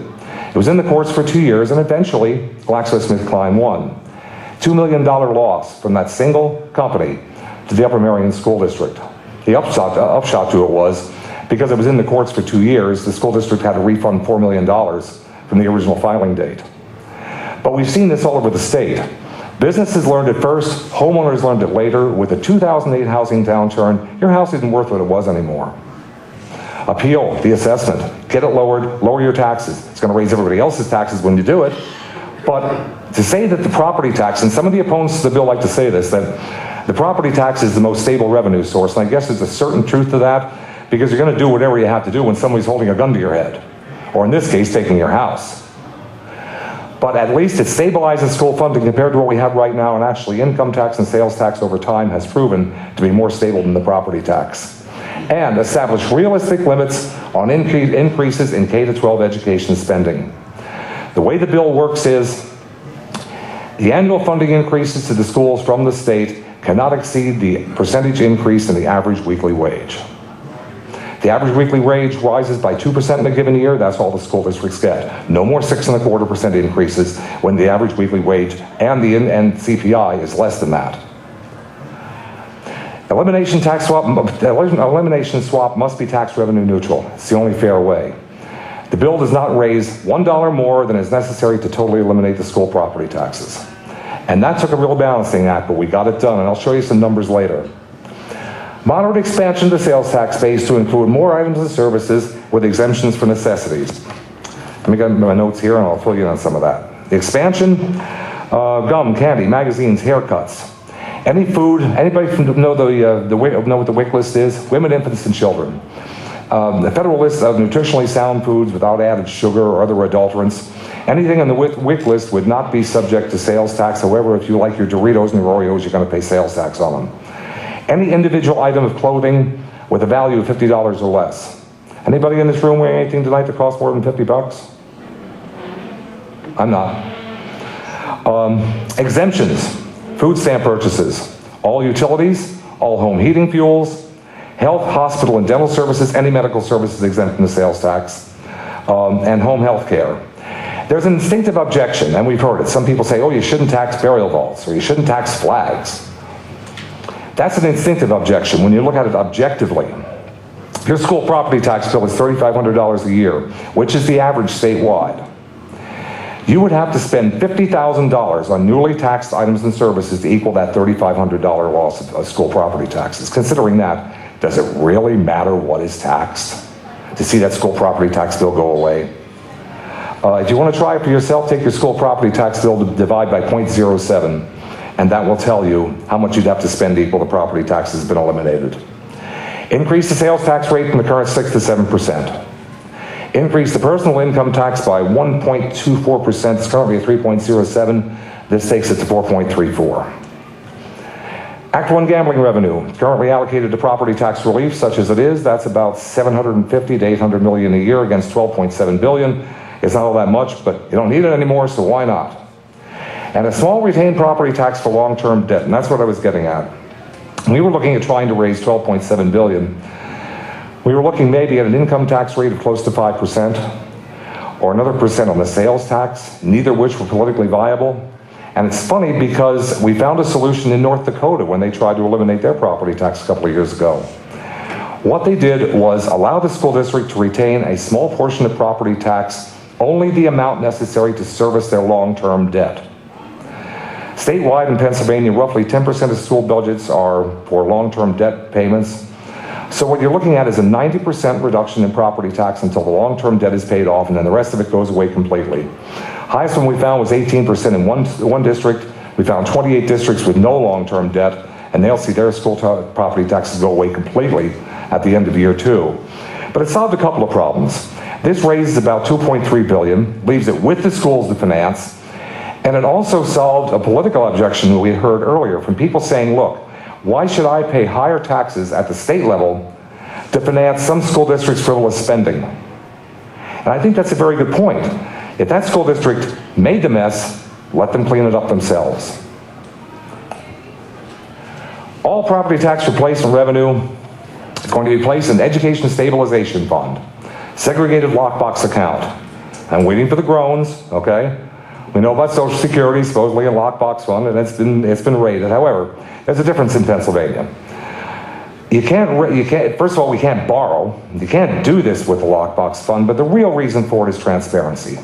F: It was in the courts for 2 years, and eventually GlaxoSmithKline won. $2 million loss from that single company to the Upper Marion School District. The upshot to it was, because it was in the courts for 2 years, the school district had to refund $4 million from the original filing date. But we've seen this all over the state. Businesses learned it first, homeowners learned it later. With the 2008 housing downturn, your house isn't worth what it was anymore. Appeal the assessment, get it lowered, lower your taxes. It's going to raise everybody else's taxes when you do it. But to say that the property tax, and some of the opponents of the bill like to say this, that the property tax is the most stable revenue source, and I guess there's a certain truth to that, because you're going to do whatever you have to do when somebody's holding a gun to your head, or in this case, taking your house. But at least it stabilizes school funding compared to what we have right now, and actually income tax and sales tax over time has proven to be more stable than the property tax. And establish realistic limits on increases in K-12 education spending. The way the bill works is the annual funding increases to the schools from the state cannot exceed the percentage increase in the average weekly wage. The average weekly wage rises by 2% in a given year, that's all the school districts get. No more 6.25% increases when the average weekly wage and the CPI is less than that. Elimination swap must be tax revenue neutral. It's the only fair way. The bill does not raise $1 more than is necessary to totally eliminate the school property taxes. And that took a real balancing act, but we got it done, and I'll show you some numbers later. Moderate expansion of the sales tax base to include more items and services with exemptions for necessities. Let me get my notes here and I'll fill you in on some of that. The expansion, gum, candy, magazines, haircuts. Any food, anybody know what the WIC list is? Women, infants, and children. The federal list of nutritionally sound foods without added sugar or other adulterants. Anything on the WIC list would not be subject to sales tax. However, if you like your Doritos and your Oreos, you're going to pay sales tax on them. Any individual item of clothing with a value of $50 or less. Anybody in this room wearing anything tonight that costs more than 50 bucks? I'm not. Exemptions, food stamp purchases, all utilities, all home heating fuels, health, hospital, and dental services, any medical services exempt from the sales tax, and home health care. There's an instinctive objection, and we've heard it. Some people say, oh, you shouldn't tax burial vaults, or you shouldn't tax flags. That's an instinctive objection when you look at it objectively. Your school property tax bill is $3,500 a year, which is the average statewide. You would have to spend $50,000 on newly taxed items and services to equal that $3,500 loss of school property taxes. Considering that, does it really matter what is taxed to see that school property tax bill go away? If you want to try it for yourself, take your school property tax bill to divide by 0.07. And that will tell you how much you'd have to spend to equal the property tax has been eliminated. Increase the sales tax rate from the current 6 to 7%. Increase the personal income tax by 1.24%. It's currently at 3.07. This takes it to 4.34. Act 1 gambling revenue, currently allocated to property tax relief, such as it is, that's about $750 to $800 million a year against $12.7 billion. It's not all that much, but you don't need it anymore, so why not? And a small retained property tax for long-term debt, and that's what I was getting at. We were looking at trying to raise $12.7 billion. We were looking maybe at an income tax rate of close to 5%, or another percent on the sales tax, neither of which were politically viable. And it's funny because we found a solution in North Dakota when they tried to eliminate their property tax a couple of years ago. What they did was allow the school district to retain a small portion of property tax, only the amount necessary to service their long-term debt. Statewide in Pennsylvania, roughly 10% of school budgets are for long-term debt payments. So what you're looking at is a 90% reduction in property tax until the long-term debt is paid off, and then the rest of it goes away completely. Highest one we found was 18% in one district. We found 28 districts with no long-term debt, and they'll see their school property taxes go away completely at the end of year 2. But it solved a couple of problems. This raises about $2.3 billion, leaves it with the schools to finance, and it also solved a political objection we heard earlier from people saying, look, why should I pay higher taxes at the state level to finance some school district's frivolous spending? And I think that's a very good point. If that school district made the mess, let them clean it up themselves. All property tax replacement revenue is going to be placed in Education Stabilization Fund, segregated lockbox account. I'm waiting for the groans, okay? We know about Social Security, supposedly a lockbox fund, and it's been raided. However, there's a difference in Pennsylvania. First of all, we can't borrow. You can't do this with a lockbox fund, but the real reason for it is transparency.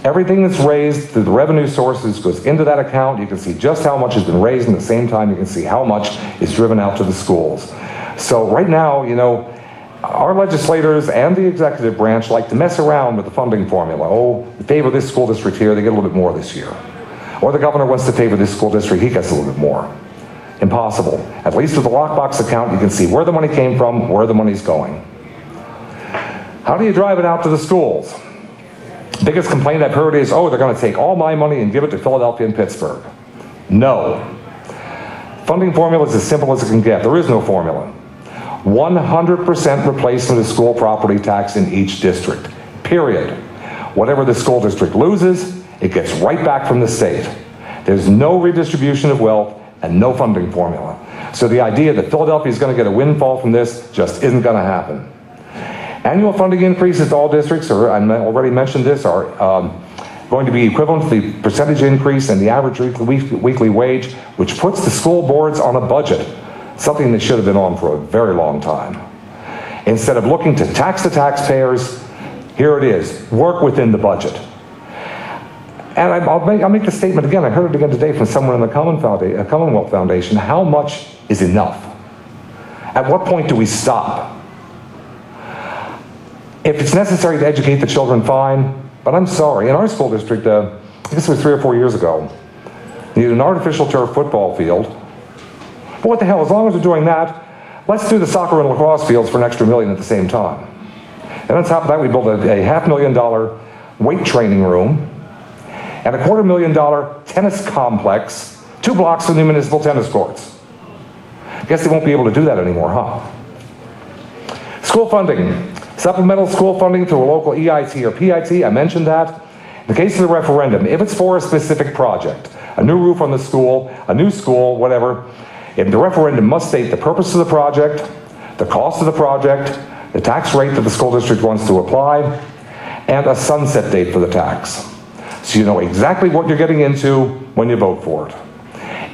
F: Everything that's raised through the revenue sources goes into that account. You can see just how much has been raised, and at the same time, you can see how much is driven out to the schools. So right now, you know, our legislators and the executive branch like to mess around with the funding formula. Oh, they favor this school district here, they get a little bit more this year. Or the governor wants to favor this school district, he gets a little bit more. Impossible. At least with the lockbox account, you can see where the money came from, where the money's going. How do you drive it out to the schools? Biggest complaint I've heard is, oh, they're going to take all my money and give it to Philadelphia and Pittsburgh. No. Funding formula is as simple as it can get. There is no formula. 100% replacement of school property tax in each district. Period. Whatever the school district loses, it gets right back from the state. There's no redistribution of wealth and no funding formula. So the idea that Philadelphia is going to get a windfall from this just isn't going to happen. Annual funding increases to all districts, or I already mentioned this, are going to be equivalent to the percentage increase in the average weekly wage, which puts the school boards on a budget, something they should have been on for a very long time. Instead of looking to tax the taxpayers, here it is, work within the budget. And I'll make the statement again, I heard it again today from someone in the Commonwealth Foundation, how much is enough? At what point do we stop? If it's necessary to educate the children, fine, but I'm sorry, in our school district, I guess it was 3 or 4 years ago, we needed an artificial turf football field. But what the hell, as long as we're doing that, let's do the soccer and lacrosse fields for an extra $1 million at the same time. And on top of that, we built a $500,000 weight training room and a $250,000 tennis complex, 2 blocks from the municipal tennis courts. Guess they won't be able to do that anymore, huh? School funding. Supplemental school funding through a local EIT or PIT, I mentioned that. In the case of the referendum, if it's for a specific project, a new roof on the school, a new school, whatever, if the referendum must state the purpose of the project, the cost of the project, the tax rate that the school district wants to apply, and a sunset date for the tax. So you know exactly what you're getting into when you vote for it.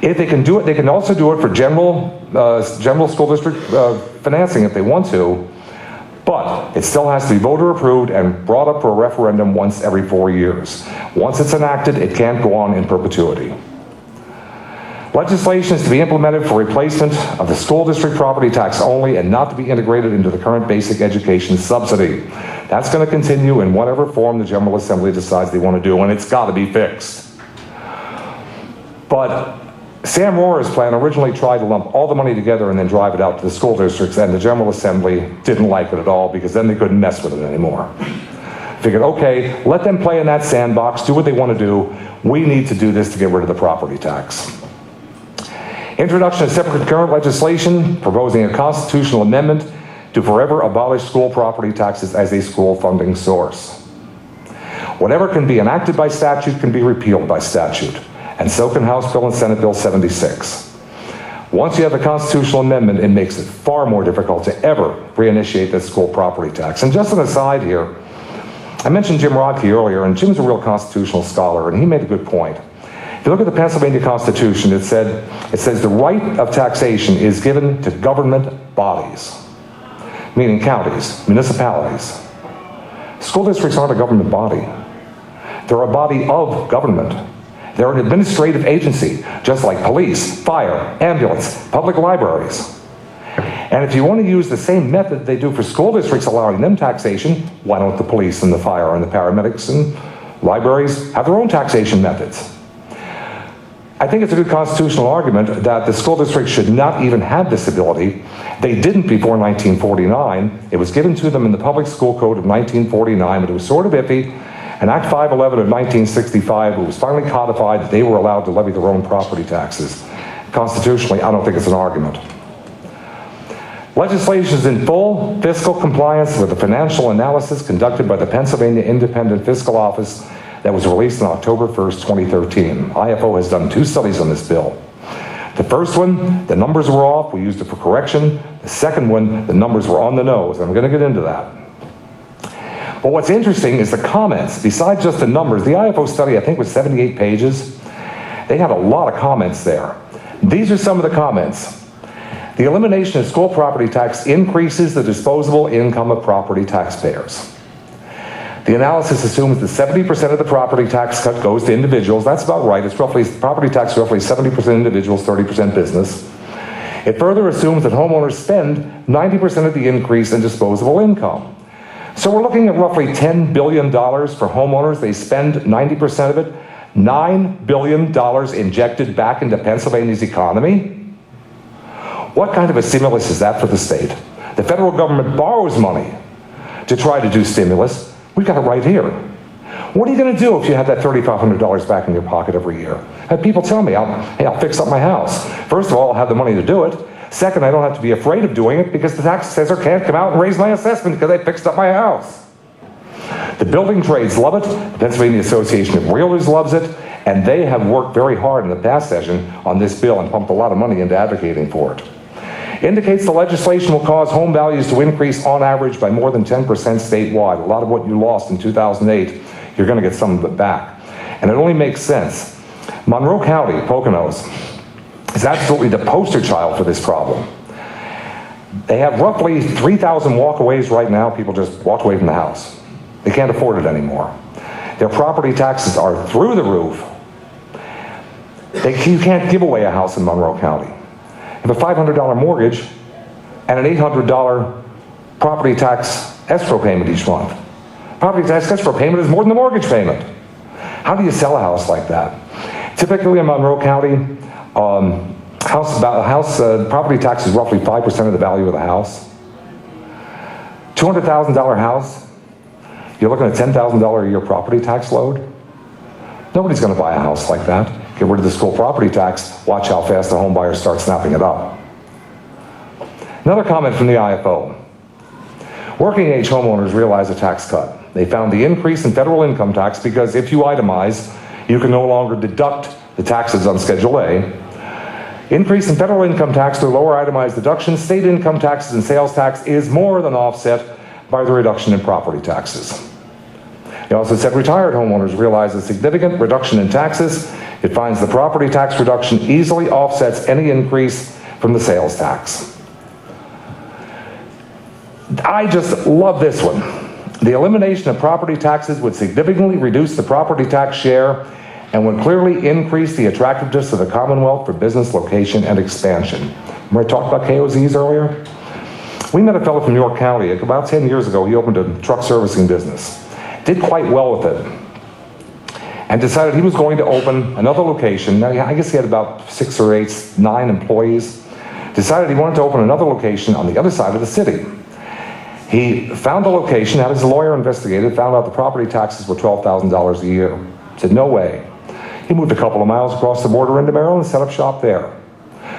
F: If they can do it, they can also do it for general school district financing if they want to, but it still has to be voter approved and brought up for a referendum once every 4 years. Once it's enacted, it can't go on in perpetuity. Legislation is to be implemented for replacement of the school district property tax only and not to be integrated into the current basic education subsidy. That's going to continue in whatever form the General Assembly decides they want to do, and it's got to be fixed. But Sam Rohrer's plan originally tried to lump all the money together and then drive it out to the school districts, and the General Assembly didn't like it at all because then they couldn't mess with it anymore. Figured, okay, let them play in that sandbox, do what they want to do. We need to do this to get rid of the property tax. Introduction of separate concurrent legislation proposing a constitutional amendment to forever abolish school property taxes as a school funding source. Whatever can be enacted by statute can be repealed by statute, and so can House Bill and Senate Bill 76. Once you have a constitutional amendment, it makes it far more difficult to ever reinitiate the school property tax. And just an aside here, I mentioned Jim Rodkey earlier, and Jim's a real constitutional scholar, and he made a good point. If you look at the Pennsylvania Constitution, it says the right of taxation is given to government bodies, meaning counties, municipalities. School districts aren't a government body. They're a body of government. They're an administrative agency, just like police, fire, ambulance, public libraries. And if you want to use the same method they do for school districts, allowing them taxation, why don't the police and the fire and the paramedics and libraries have their own taxation methods? I think it's a good constitutional argument that the school district should not even have this ability. They didn't before 1949. It was given to them in the Public School Code of 1949, but it was sort of iffy. And Act 511 of 1965, it was finally codified that they were allowed to levy their own property taxes. Constitutionally, I don't think it's an argument. Legislation is in full fiscal compliance with the financial analysis conducted by the Pennsylvania Independent Fiscal Office that was released on October 1st, 2013. IFO has done 2 studies on this bill. The first one, the numbers were off, we used it for correction. The second one, the numbers were on the nose, and I'm going to get into that. But what's interesting is the comments. Besides just the numbers, the IFO study, I think, was 78 pages. They had a lot of comments there. These are some of the comments. The elimination of school property tax increases the disposable income of property taxpayers. The analysis assumes that 70% of the property tax cut goes to individuals. That's about right. It's roughly, property tax is roughly 70% individuals, 30% business. It further assumes that homeowners spend 90% of the increase in disposable income. So we're looking at roughly $10 billion for homeowners. They spend 90% of it. $9 billion injected back into Pennsylvania's economy. What kind of a stimulus is that for the state? The federal government borrows money to try to do stimulus. We've got it right here. What are you going to do if you have that $3,500 back in your pocket every year? I have people tell me, hey, I'll fix up my house. First of all, I'll have the money to do it. Second, I don't have to be afraid of doing it because the tax assessor can't come out and raise my assessment because I fixed up my house. The building trades love it. The Pennsylvania Association of Realtors loves it. And they have worked very hard in the past session on this bill and pumped a lot of money into advocating for it. Indicates the legislation will cause home values to increase on average by more than 10% statewide. A lot of what you lost in 2008, you're going to get some of it back. And it only makes sense. Monroe County, Poconos, is absolutely the poster child for this problem. They have roughly 3,000 walkaways right now. People just walk away from the house. They can't afford it anymore. Their property taxes are through the roof. You can't give away a house in Monroe County. You have a $500 mortgage and an $800 property tax escrow payment each month. Property tax escrow payment is more than the mortgage payment. How do you sell a house like that? Typically in Monroe County, property tax is roughly 5% of the value of the house. $200,000 house, you're looking at $10,000 a year property tax load. Nobody's going to buy a house like that. Get rid of the school property tax, watch how fast the home buyers start snapping it up. Another comment from the IFO. Working age homeowners realize a tax cut. They found the increase in federal income tax because if you itemize, you can no longer deduct the taxes on Schedule A. Increase in federal income tax through lower itemized deductions, state income taxes, and sales tax is more than offset by the reduction in property taxes. He also said retired homeowners realize a significant reduction in taxes. It finds the property tax reduction easily offsets any increase from the sales tax. I just love this one. The elimination of property taxes would significantly reduce the property tax share and would clearly increase the attractiveness of the Commonwealth for business location and expansion. Remember I talked about KOZs earlier? We met a fellow from York County. About 10 years ago, he opened a truck servicing business. Did quite well with it. And decided he was going to open another location. Now, I guess he had about 6 or 8, 9 employees. Decided he wanted to open another location on the other side of the city. He found the location, had his lawyer investigate it, found out the property taxes were $12,000 a year. Said, no way. He moved a couple of miles across the border into Maryland and set up shop there.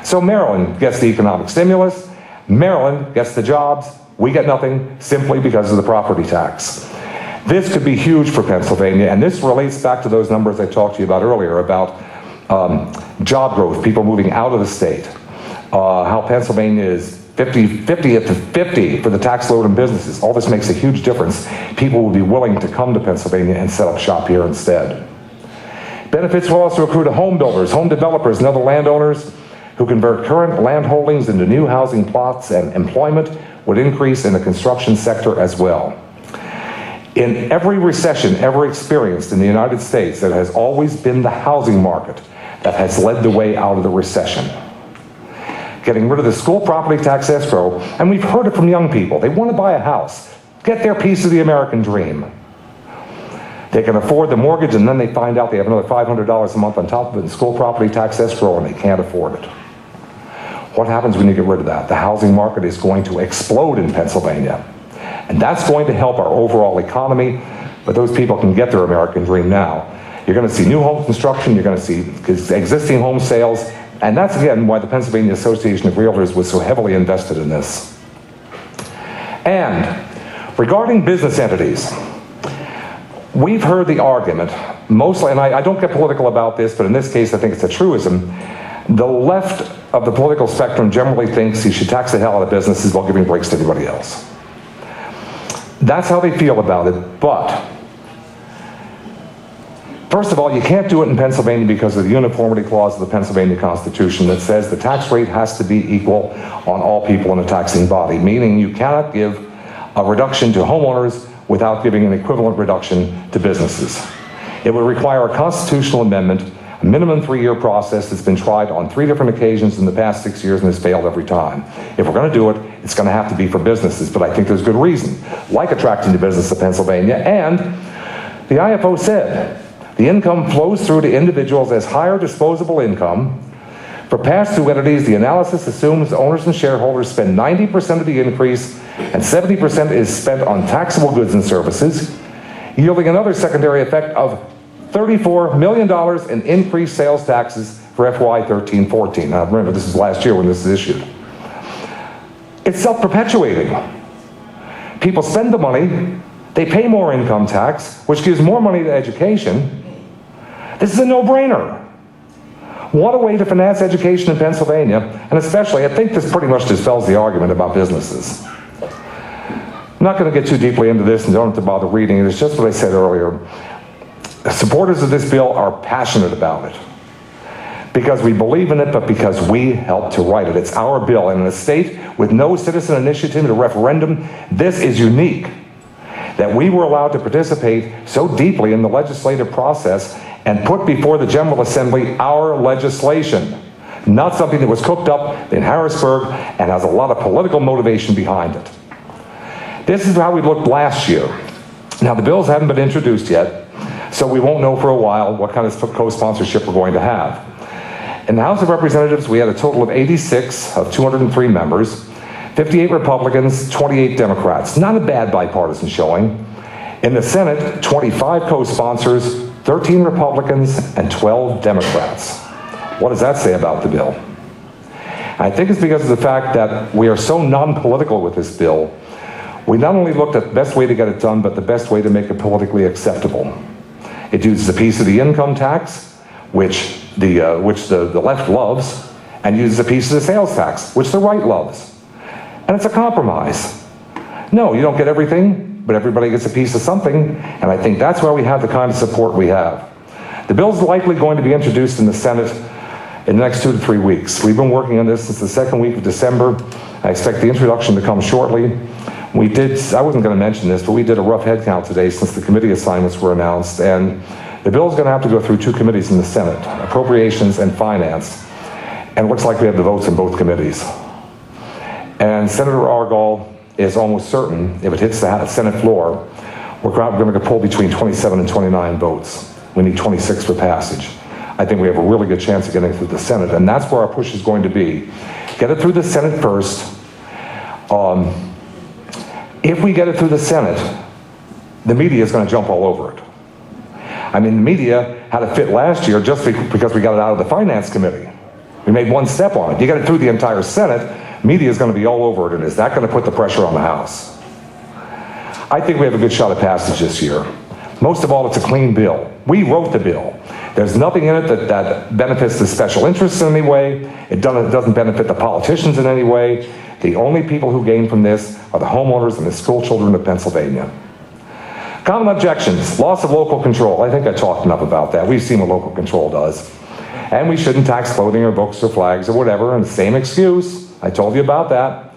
F: So Maryland gets the economic stimulus. Maryland gets the jobs. We get nothing simply because of the property tax. This could be huge for Pennsylvania, and this relates back to those numbers I talked to you about earlier about job growth, people moving out of the state, how Pennsylvania is 50 to 50 for the tax load in businesses. All this makes a huge difference. People will be willing to come to Pennsylvania and set up shop here instead. Benefits will also accrue to home builders, home developers, and other landowners who convert current land holdings into new housing plots, and employment would increase in the construction sector as well. In every recession ever experienced in the United States, it has always been the housing market that has led the way out of the recession. Getting rid of the school property tax escrow, and we've heard it from young people. They want to buy a house, get their piece of the American dream. They can afford the mortgage, and then they find out they have another $500 a month on top of it in school property tax escrow, and they can't afford it. What happens when you get rid of that? The housing market is going to explode in Pennsylvania. And that's going to help our overall economy, but those people can get their American dream now. You're going to see new home construction, you're going to see existing home sales, and that's again why the Pennsylvania Association of Realtors was so heavily invested in this. And regarding business entities, we've heard the argument, mostly, and I don't get political about this, but in this case I think it's a truism, the left of the political spectrum generally thinks you should tax the hell out of businesses while giving breaks to everybody else. That's how they feel about it, but first of all, you can't do it in Pennsylvania because of the uniformity clause of the Pennsylvania Constitution that says the tax rate has to be equal on all people in a taxing body, meaning you cannot give a reduction to homeowners without giving an equivalent reduction to businesses. It would require a constitutional amendment, a minimum 3-year process that's been tried on 3 different occasions in the past 6 years and has failed every time. If we're going to do it, it's going to have to be for businesses, but I think there's good reason, like attracting the business of Pennsylvania, and the IFO said the income flows through to individuals as higher disposable income For pass-through entities, the analysis assumes owners and shareholders spend 90% of the increase and 70% is spent on taxable goods and services, yielding another secondary effect of $34 million in increased sales taxes for FY 13-14. Now remember, this is last year when this is issued. It's self-perpetuating. People spend the money, they pay more income tax, which gives more money to education. This is a no-brainer. What a way to finance education in Pennsylvania, and especially, I think this pretty much dispels the argument about businesses. I'm not going to get too deeply into this and don't have to bother reading it. It's just what I said earlier. Supporters of this bill are passionate about it because we believe in it, but because we helped to write it. It's our bill. And in a state with no citizen initiative or referendum, this is unique that we were allowed to participate so deeply in the legislative process and put before the General Assembly our legislation, not something that was cooked up in Harrisburg and has a lot of political motivation behind it. This is how we looked last year. Now, the bills haven't been introduced yet, so we won't know for a while what kind of co-sponsorship we're going to have. In the House of Representatives, we had a total of 86 of 203 members, 58 Republicans, 28 Democrats. Not a bad bipartisan showing. In the Senate, 25 co-sponsors, 13 Republicans, and 12 Democrats. What does that say about the bill? I think it's because of the fact that we are so non-political with this bill. We not only looked at the best way to get it done, but the best way to make it politically acceptable. It uses a piece of the income tax, which the left loves, and uses a piece of the sales tax, which the right loves. And it's a compromise. No, you don't get everything, but everybody gets a piece of something, and I think that's why we have the kind of support we have. The bill's likely going to be introduced in the Senate in the next 2 to 3 weeks. We've been working on this since the second week of December. I expect the introduction to come shortly. I wasn't going to mention this, but we did a rough head count today since the committee assignments were announced, and the bill's going to have to go through 2 committees in the Senate, Appropriations and Finance, and it looks like we have the votes in both committees. And Senator Argall is almost certain, if it hits the Senate floor, we're going to pull between 27 and 29 votes. We need 26 for passage. I think we have a really good chance of getting it through the Senate, and that's where our push is going to be. Get it through the Senate first. If we get it through the Senate, the media is going to jump all over it. I mean, the media had a fit last year just because we got it out of the Finance Committee. We made one step on it. You get it through the entire Senate, media is going to be all over it, and is that going to put the pressure on the House? I think we have a good shot at passage this year. Most of all, it's a clean bill. We wrote the bill. There's nothing in it that benefits the special interests in any way. It doesn't benefit the politicians in any way. The only people who gain from this are the homeowners and the school children of Pennsylvania. Common objections, loss of local control. I think I talked enough about that. We've seen what local control does. And we shouldn't tax clothing or books or flags or whatever, and the same excuse. I told you about that.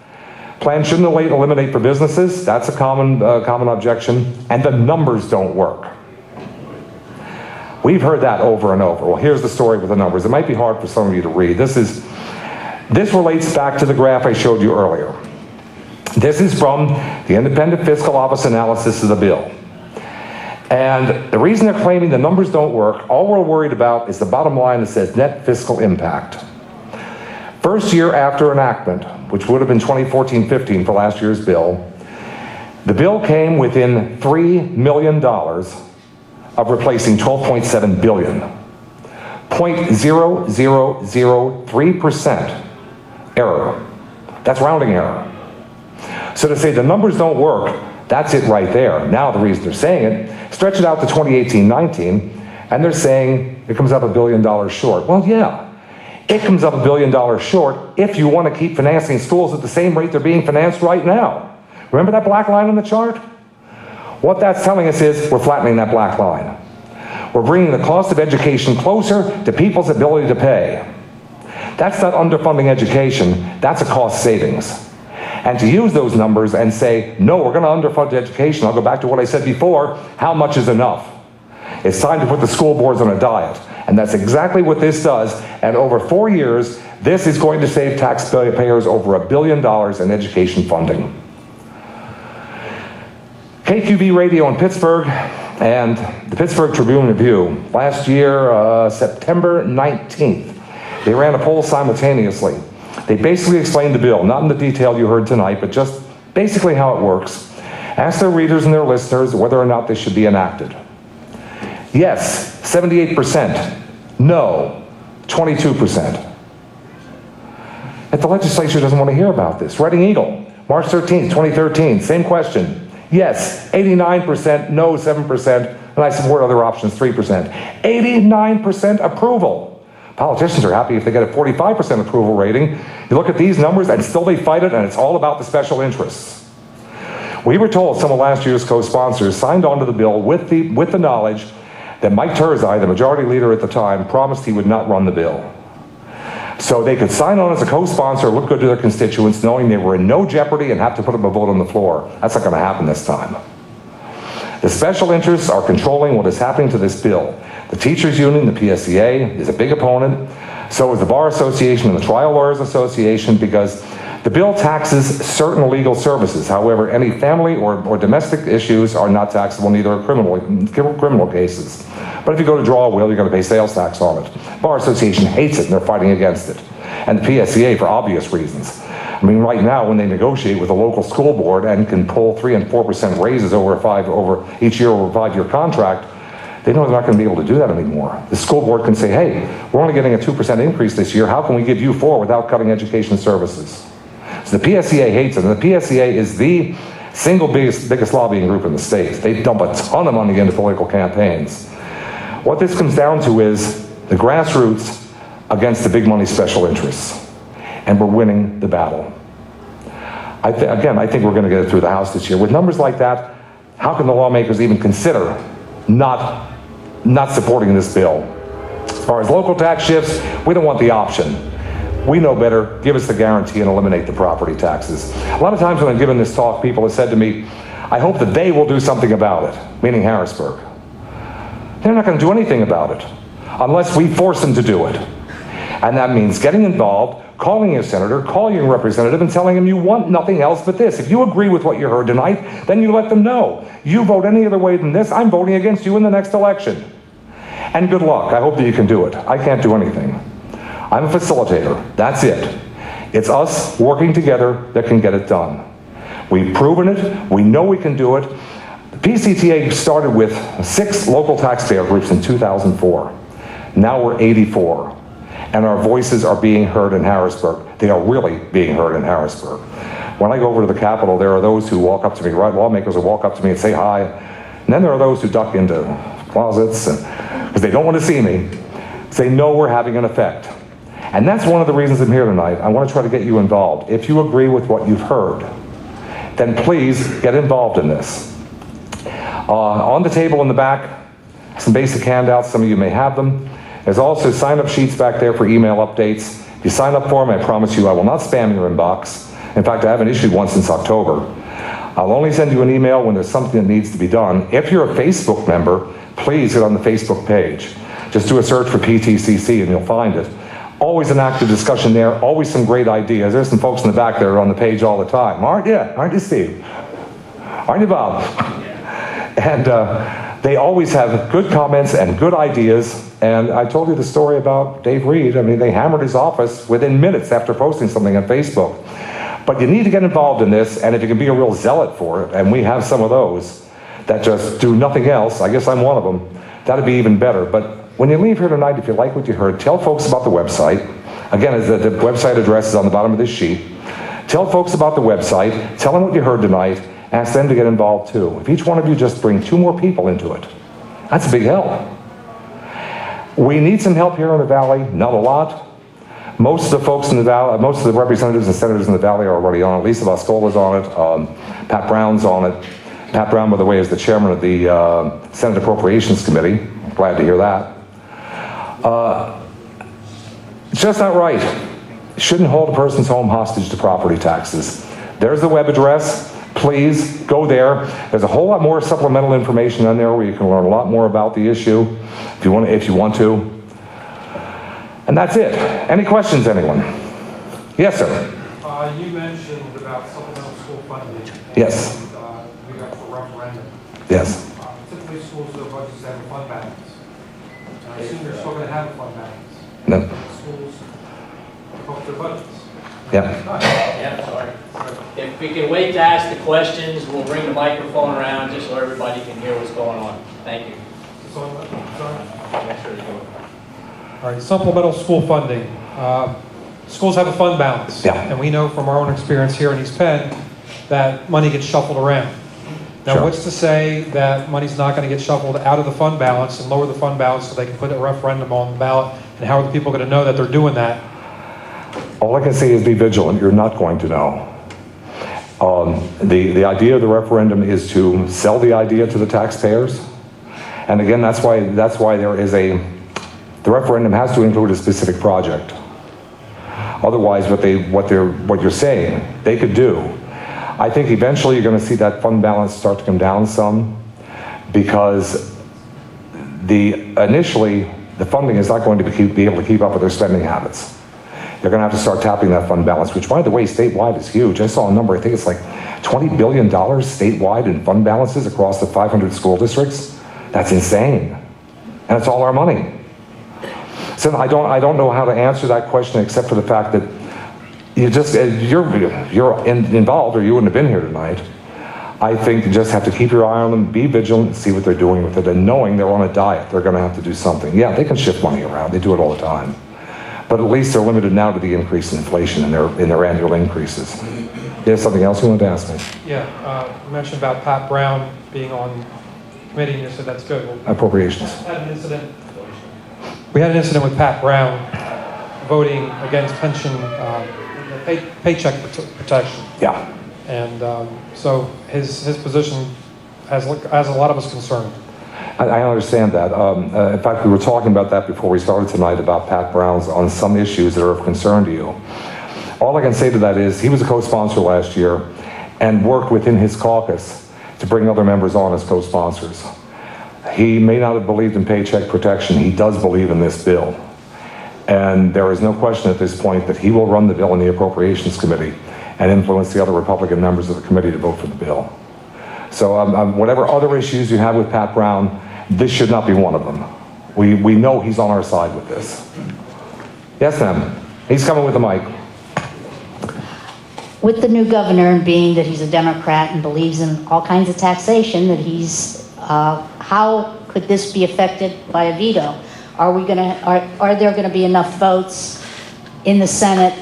F: Plan shouldn't eliminate for businesses. That's a common objection. And the numbers don't work. We've heard that over and over. Well, here's the story with the numbers. It might be hard for some of you to read. This relates back to the graph I showed you earlier. This is from the Independent Fiscal Office analysis of the bill. And the reason they're claiming the numbers don't work, all we're worried about is the bottom line that says net fiscal impact. First year after enactment, which would have been 2014-15 for last year's bill, the bill came within $3 million of replacing $12.7 billion. 0.0003% error. That's rounding error. So to say the numbers don't work, that's it right there. Now the reason they're saying it, stretch it out to 2018-19, and they're saying it comes up $1 billion short. Well, yeah, it comes up $1 billion short if you want to keep financing schools at the same rate they're being financed right now. Remember that black line on the chart? What that's telling us is we're flattening that black line. We're bringing the cost of education closer to people's ability to pay. That's not underfunding education, that's a cost savings. And to use those numbers and say, no, we're going to underfund education, I'll go back to what I said before, how much is enough? It's time to put the school boards on a diet. And that's exactly what this does. And over 4 years, this is going to save taxpayers over $1 billion in education funding. KQB Radio in Pittsburgh and the Pittsburgh Tribune Review last year, September 19th, They ran a poll simultaneously. They basically explained the bill, not in the detail you heard tonight, but just basically how it works. Asked their readers and their listeners whether or not they should be enacted. Yes, 78%. No, 22%. If the legislature doesn't want to hear about this. Reading Eagle, March 13th, 2013, same question. Yes, 89%, no, 7%, and I support other options, 3%. 89% approval. Politicians are happy if they get a 45% approval rating. You look at these numbers and still they fight it, and it's all about the special interests. We were told some of last year's co-sponsors signed onto the bill with the knowledge that Mike Turzai, the majority leader at the time, promised he would not run the bill. So they could sign on as a co-sponsor, look good to their constituents, knowing they were in no jeopardy and have to put up a vote on the floor. That's not going to happen this time. The special interests are controlling what is happening to this bill. The teachers union, the PSEA, is a big opponent. So is the Bar Association and the Trial Lawyers Association, because the bill taxes certain legal services. However, any family or domestic issues are not taxable, neither are criminal cases. But if you go to draw a will, you're going to pay sales tax on it. Bar Association hates it and they're fighting against it. And the PSEA for obvious reasons. I mean, right now, when they negotiate with a local school board and can pull 3 and 4% raises over each year over a 5-year contract, they know they're not going to be able to do that anymore. The school board can say, hey, we're only getting a 2% increase this year. How can we give you 4 without cutting education services? So the PSEA hates it, and the PSEA is the single biggest lobbying group in the state. They dump a ton of money into political campaigns. What this comes down to is the grassroots against the big money special interests. And we're winning the battle. I think we're going to get it through the House this year. With numbers like that, how can the lawmakers even consider not supporting this bill? As far as local tax shifts, we don't want the option. We know better. Give us the guarantee and eliminate the property taxes. A lot of times when I've given this talk, people have said to me, I hope that they will do something about it, meaning Harrisburg. They're not going to do anything about it unless we force them to do it. And that means getting involved, calling your senator, calling your representative, and telling him you want nothing else but this. If you agree with what you heard tonight, then you let them know. You vote any other way than this, I'm voting against you in the next election. And good luck. I hope that you can do it. I can't do anything. I'm a facilitator. That's it. It's us working together that can get it done. We've proven it. We know we can do it. The PCTA started with 6 local taxpayer groups in 2004. Now we're 84. And our voices are being heard in Harrisburg. They are really being heard in Harrisburg. When I go over to the Capitol, there are those who walk up to me, right? Lawmakers will walk up to me and say hi. And then there are those who duck into closets because they don't want to see me. They know we're having an effect. And that's one of the reasons I'm here tonight. I want to try to get you involved. If you agree with what you've heard, then please get involved in this. On the table in the back, some basic handouts. Some of you may have them. There's also sign-up sheets back there for email updates. If you sign up for them, I promise you I will not spam your inbox. In fact, I haven't issued one since October. I'll only send you an email when there's something that needs to be done. If you're a Facebook member, please get on the Facebook page. Just do a search for PTCC and you'll find it. Always an active discussion there, always some great ideas. There's some folks in the back that are on the page all the time. Aren't you, Steve? Aren't you, Bob? And they always have good comments and good ideas. And I told you the story about Dave Reed. I mean, they hammered his office within minutes after posting something on Facebook. But you need to get involved in this, and if you can be a real zealot for it, and we have some of those that just do nothing else, I guess I'm one of them, that'd be even better. But when you leave here tonight, if you like what you heard, tell folks about the website. Again, the website address is on the bottom of this sheet. Tell folks about the website, tell them what you heard tonight, ask them to get involved too. If each one of you just bring 2 more people into it, that's a big help. We need some help here in the Valley, not a lot. Most of the folks in the Valley, most of the representatives and senators in the Valley are already on it. Lisa Vascola's on it, Pat Brown's on it. Pat Brown, by the way, is the chairman of the Senate Appropriations Committee. Glad to hear that. It's just not right. Shouldn't hold a person's home hostage to property taxes. There's the web address. Please go there. There's a whole lot more supplemental information on there where you can learn a lot more about the issue if you want to. And that's it. Any questions, anyone? Yes, sir.
G: You mentioned about supplemental school funding.
F: Yes.
G: And we got for referendum.
F: Yes.
G: Typically schools have budgets that have a fund balance. And I assume you're still going to have a fund balance.
F: No.
G: Schools help their budgets.
F: Yeah.
A: Yeah, sorry. If we can wait to ask the questions, we'll bring the microphone around just so everybody can hear what's going on. Thank you.
G: So, sorry.
A: Yes, sir, go.
G: All right, supplemental school funding. Schools have a fund balance.
F: Yeah.
G: And we know from our own experience here in East Penn that money gets shuffled around. Now,
F: Sure.
G: what's to say that money's not going to get shuffled out of the fund balance and lower the fund balance so they can put a referendum on the ballot? And how are the people going to know that they're doing that?
F: All I can say is be vigilant. You're not going to know. The idea of the referendum is to sell the idea to the taxpayers. And again, that's why there is the referendum has to include a specific project. Otherwise, what you're saying, they could do. I think eventually you're going to see that fund balance start to come down some because initially the funding is not going to be able to keep up with their spending habits. They're going to have to start tapping that fund balance, which, by the way, statewide is huge. I saw a number, I think it's like $20 billion statewide in fund balances across the 500 school districts. That's insane. And it's all our money. So I don't know how to answer that question except for the fact that you're involved or you wouldn't have been here tonight. I think you just have to keep your eye on them, be vigilant, see what they're doing with it, and knowing they're on a diet, they're going to have to do something. Yeah, they can shift money around. They do it all the time. But at least they're limited now to the increase in inflation in their annual increases. There's something else you wanted to ask me?
G: Yeah, you mentioned about Pat Brown being on committee, and you said that's good. Well,
F: Appropriations.
G: we had an incident with Pat Brown voting against pension, paycheck protection.
F: Yeah.
G: And so his position has a lot of us concerned.
F: I understand that. In fact, we were talking about that before we started tonight about Pat Brown's on some issues that are of concern to you. All I can say to that is he was a co-sponsor last year and worked within his caucus to bring other members on as co-sponsors. He may not have believed in paycheck protection. He does believe in this bill. And there is no question at this point that he will run the bill in the Appropriations Committee and influence the other Republican members of the committee to vote for the bill. So whatever other issues you have with Pat Brown, this should not be one of them. We know he's on our side with this. Yes, ma'am. He's coming with the mic.
H: With the new governor, and being that he's a Democrat and believes in all kinds of taxation, how could this be affected by a veto? Are there going to be enough votes in the Senate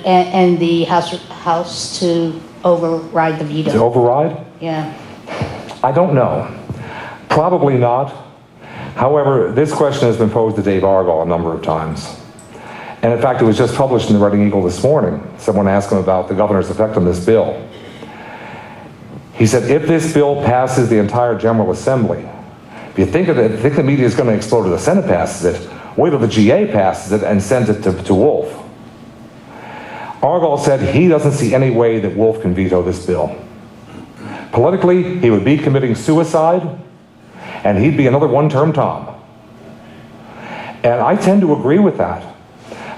H: and the House to override the veto?
F: To override?
H: Yeah.
F: I don't know. Probably not. However, this question has been posed to Dave Argall a number of times. And in fact, it was just published in the Reading Eagle this morning. Someone asked him about the governor's effect on this bill. He said, if this bill passes the entire General Assembly, if you think the media is going to explode if the Senate passes it, wait till the GA passes it and sends it to Wolf. Argall said he doesn't see any way that Wolf can veto this bill. Politically, he would be committing suicide, and he'd be another one-term Tom. And I tend to agree with that.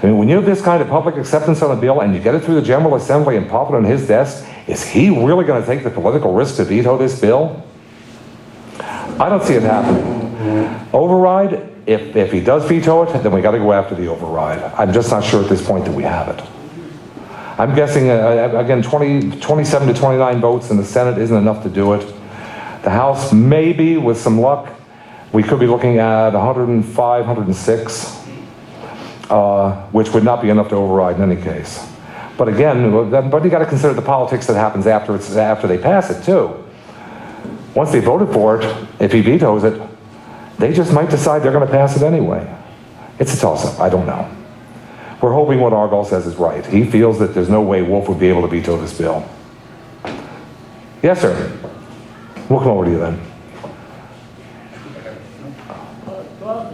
F: I mean, when you have this kind of public acceptance on a bill and you get it through the General Assembly and pop it on his desk, is he really going to take the political risk to veto this bill? I don't see it happening. Override, if he does veto it, then we got to go after the override. I'm just not sure at this point that we have it. I'm guessing, again, 27 to 29 votes in the Senate isn't enough to do it. The House, maybe, with some luck, we could be looking at 105, 106, which would not be enough to override in any case. But again, but you got to consider the politics that happens after they pass it, too. Once they voted for it, if he vetoes it, they just might decide they're going to pass it anyway. It's a toss-up. I don't know. We're hoping what Argall says is right. He feels that there's no way Wolf would be able to veto this bill. Yes, sir. We'll come over to you then.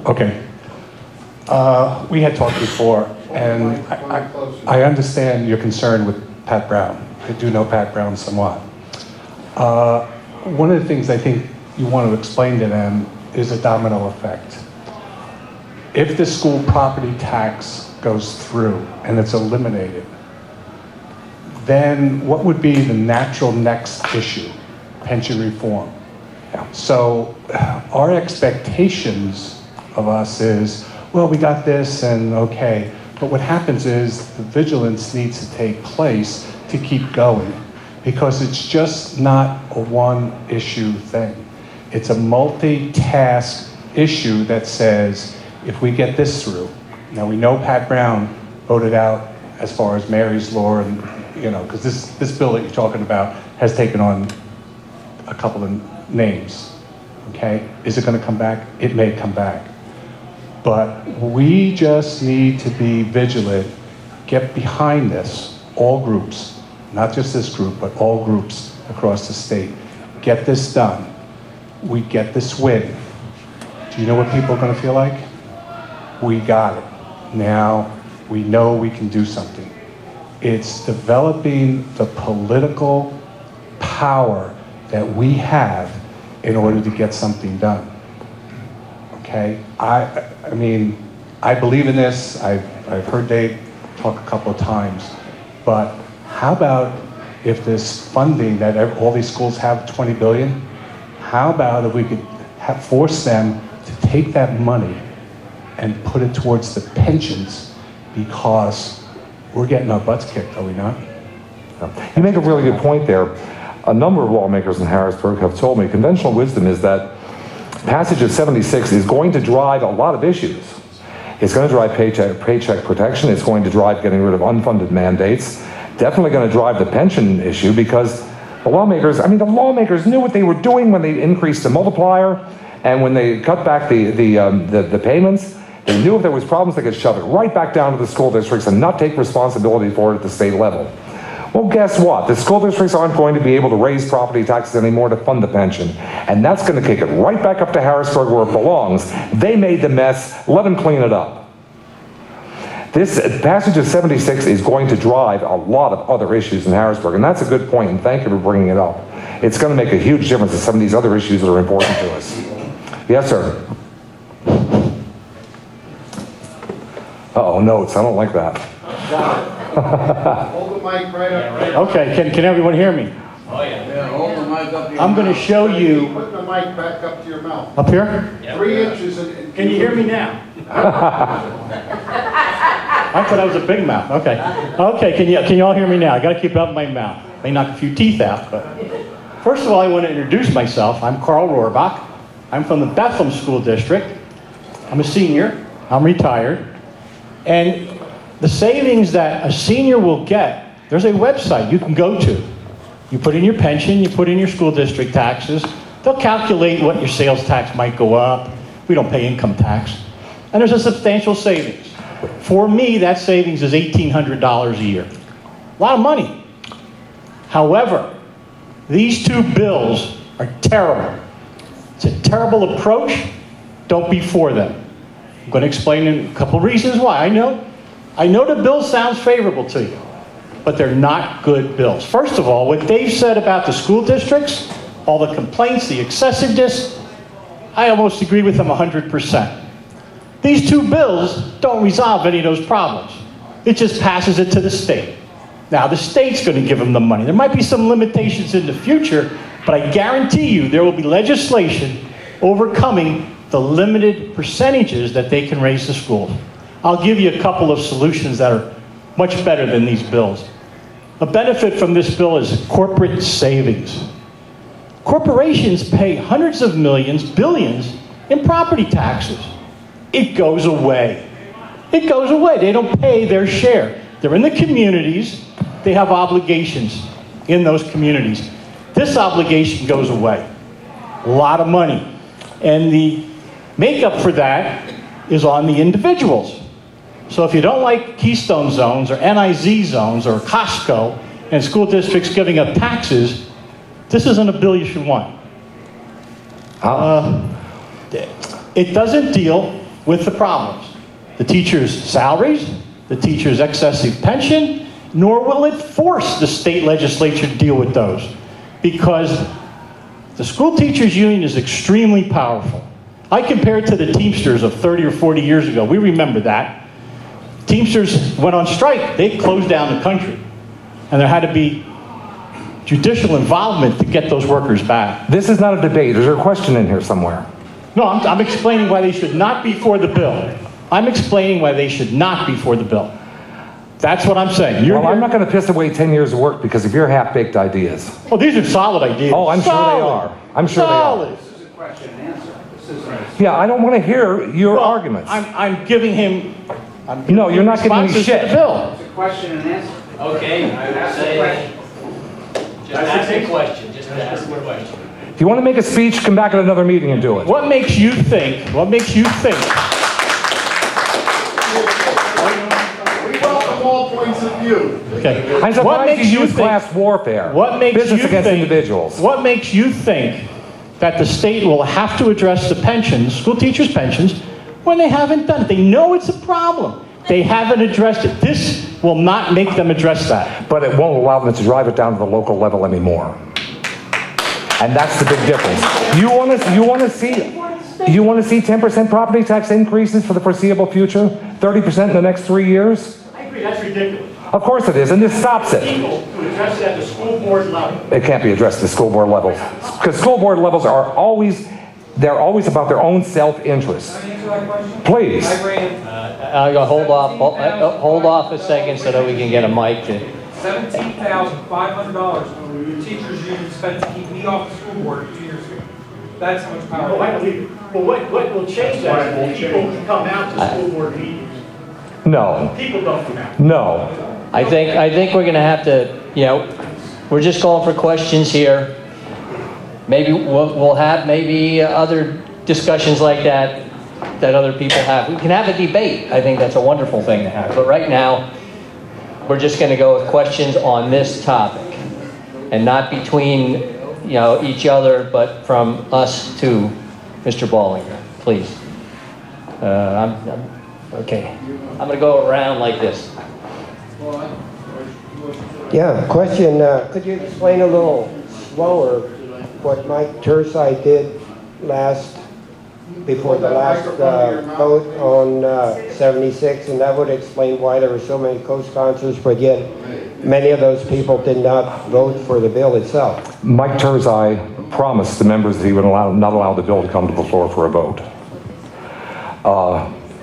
I: Okay. We had talked before, and I understand your concern with Pat Brown. I do know Pat Brown somewhat. One of the things I think you want to explain to them is a domino effect. If the school property tax goes through and it's eliminated, then what would be the natural next issue? Pension reform.
F: Yeah.
I: So our expectations of us is, well, we got this and okay, But what happens is the vigilance needs to take place to keep going, because it's just not a one-issue thing. It's a multi-task issue that says, if we get this through, now we know Pat Brown voted out as far as Mary's Law, and because this bill that you're talking about has taken on a couple of names. Okay, is it going to come back? It may come back, but we just need to be vigilant. Get behind this, all groups, not just this group, but all groups across the state. Get this done. We get this win. Do you know what people are going to feel like? We got it. Now we know we can do something. It's developing the political power that we have in order to get something done. Okay? I mean, I believe in this. I've heard Dave talk a couple of times. But how about if this funding that all these schools have, 20 billion, how about if we could force them to take that money and put it towards the pensions, because we're getting our butts kicked, are we not?
F: You make a really good point there. A number of lawmakers in Harrisburg have told me conventional wisdom is that passage of 76 is going to drive a lot of issues. It's going to drive paycheck protection. It's going to drive getting rid of unfunded mandates. Definitely going to drive the pension issue, because the lawmakers knew what they were doing when they increased the multiplier and when they cut back the payments. They knew if there was problems, they could shove it right back down to the school districts and not take responsibility for it at the state level. Well, guess what? The school districts aren't going to be able to raise property taxes anymore to fund the pension. And that's going to kick it right back up to Harrisburg where it belongs. They made the mess. Let them clean it up. This passage of 76 is going to drive a lot of other issues in Harrisburg. And that's a good point, and thank you for bringing it up. It's going to make a huge difference in some of these other issues that are important to us. Yes, sir. Uh-oh, notes. I don't like that.
D: Hold the mic right up.
J: Okay, can everyone hear me?
A: Oh, yeah.
B: Yeah, hold the mic up to your
J: I'm going to
B: mouth.
J: show you,
D: Put the mic back up to your mouth.
J: up here?
D: 3 inches and...
J: Can you hear me now? I thought I was a big mouth, okay. Okay, can you all hear me now? I got to keep up my mouth. May knock a few teeth out, but... First of all, I want to introduce myself. I'm Carl Rohrbach. I'm from the Bethlehem School District. I'm a senior. I'm retired. And the savings that a senior will get, there's a website you can go to. You put in your pension, you put in your school district taxes. They'll calculate what your sales tax might go up. We don't pay income tax. And there's a substantial savings. For me, that savings is $1,800 a year. A lot of money. However, these two bills are terrible. It's a terrible approach. Don't be for them. I'm going to explain in a couple reasons why. I know the bill sounds favorable to you, but they're not good bills. First of all, what Dave said about the school districts, all the complaints, the excessiveness, I almost agree with him 100%. These two bills don't resolve any of those problems. It just passes it to the state. Now, the state's going to give them the money. There might be some limitations in the future, but I guarantee you there will be legislation overcoming the limited percentages that they can raise the schools. I'll give you a couple of solutions that are much better than these bills. A benefit from this bill is corporate savings. Corporations pay hundreds of millions, billions in property taxes. It goes away. It goes away. They don't pay their share. They're in the communities. They have obligations in those communities. This obligation goes away. A lot of money. And the makeup for that is on the individuals. So if you don't like Keystone zones or NIZ zones or Costco and school districts giving up taxes, this isn't a bill you should want. It doesn't deal with the problems. The teachers' salaries, the teachers' excessive pension, nor will it force the state legislature to deal with those. Because the school teachers union is extremely powerful. I compare it to the Teamsters of 30 or 40 years ago. We remember that. Teamsters went on strike. They closed down the country. And there had to be judicial involvement to get those workers back.
F: This is not a debate. There's a question in here somewhere.
J: No, I'm explaining why they should not be for the bill. I'm explaining why they should not be for the bill. That's what I'm saying.
F: Well, I'm not going to piss away 10 years of work because of your half-baked ideas.
J: Oh, these are solid ideas.
F: Oh, I'm sure they are. I'm sure they are.
B: This is a question and answer. This isn't.
F: Yeah, I don't want to hear your arguments.
J: I'm giving him.
F: No, you're not giving me
J: responses to
F: shit.
J: the bill.
B: It's a question and answer.
A: Okay, I would
B: Ask the
A: say,
B: question.
A: just ask a question, just ask a question.
F: If you want to make a speech, come back at another meeting and do it.
J: What makes you think? What makes you think?
D: We welcome all points of view.
J: Okay.
F: I'm
J: What
F: surprised
J: makes
F: you
J: you
F: use
J: think?
F: class warfare.
J: What makes
F: Business
J: you
F: against
J: think?
F: individuals.
J: What makes you think that the state will have to address the pensions, school teachers' pensions, when they haven't done it? They know it's a problem. They haven't addressed it. This will not make them address that.
F: But it won't allow them to drive it down to the local level anymore. And that's the big difference. You want to see 10% property tax increases for the foreseeable future? 30% in the next 3 years?
J: I agree, that's ridiculous.
F: Of course it is, and this stops it.
J: People to address it at the school board level.
F: It can't be addressed at the school board level. Because school board levels are always about their own self-interest.
G: Can I answer that question?
F: Please.
G: I ran
A: I'll go hold off a second so that we can get a mic to.
G: $17,500 the teachers union spent to keep me off the school board 2 years ago. That's how much power.
J: Oh, I believe it. But what will change that is people can come out to school board meetings.
F: No.
J: People don't come out.
F: No.
A: I think we're gonna have to, we're just calling for questions here. Maybe we'll have maybe other discussions like that other people have. We can have a debate. I think that's a wonderful thing to have. But right now, we're just gonna go with questions on this topic. And not between, each other, but from us to Mr. Bolinger, please. Okay. I'm gonna go around like this.
K: Yeah, question, could you explain a little slower what Mike Tersey did before the last vote on 76, and that would explain why there were so many co-sponsors, but yet many of those people did not vote for the bill itself.
F: Mike Tersey promised the members that he would not allow the bill to come to the floor for a vote.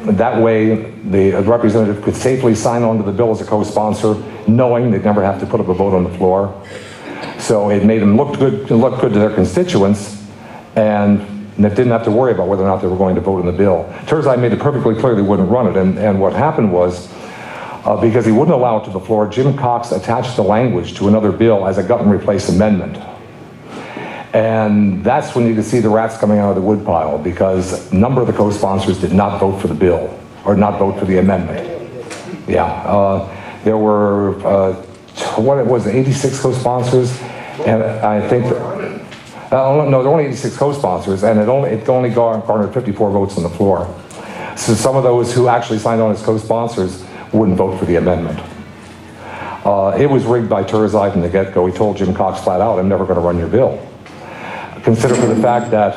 F: That way, the representative could safely sign on to the bill as a co-sponsor, knowing they'd never have to put up a vote on the floor. So it made them look good to their constituents, and they didn't have to worry about whether or not they were going to vote in the bill. Tersey made it perfectly clear they wouldn't run it, and what happened was, because he wouldn't allow it to the floor, Jim Cox attached the language to another bill as a gut and replace amendment. And that's when you could see the rats coming out of the woodpile, because a number of the co-sponsors did not vote for the bill, or not vote for the amendment. Yeah, there were, 86 co-sponsors, and I think, no, there were only 86 co-sponsors, and it only garnered 54 votes on the floor. So some of those who actually signed on as co-sponsors wouldn't vote for the amendment. It was rigged by Tersey from the get-go. He told Jim Cox flat out, I'm never going to run your bill. Consider for the fact that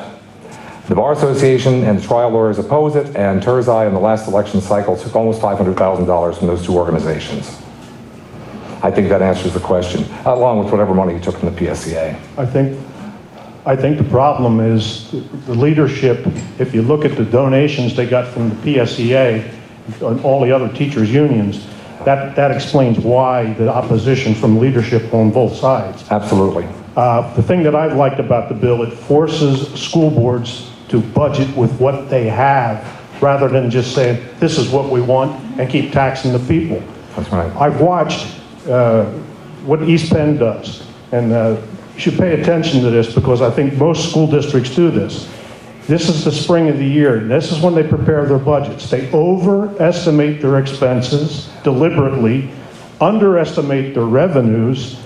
F: the Bar Association and the trial lawyers oppose it, and Tersey in the last election cycle took almost $500,000 from those two organizations. I think that answers the question, along with whatever money he took from the PSCA.
E: I think the problem is the leadership. If you look at the donations they got from the PSCA and all the other teachers' unions, that explains why the opposition from leadership on both sides.
F: Absolutely.
E: The thing that I've liked about the bill, it forces school boards to budget with what they have, rather than just saying, this is what we want, and keep taxing the people.
F: That's right.
E: I've watched what East Bend does, and you should pay attention to this, because I think most school districts do this. This is the spring of the year. This is when they prepare their budgets. They overestimate their expenses deliberately, underestimate their revenues.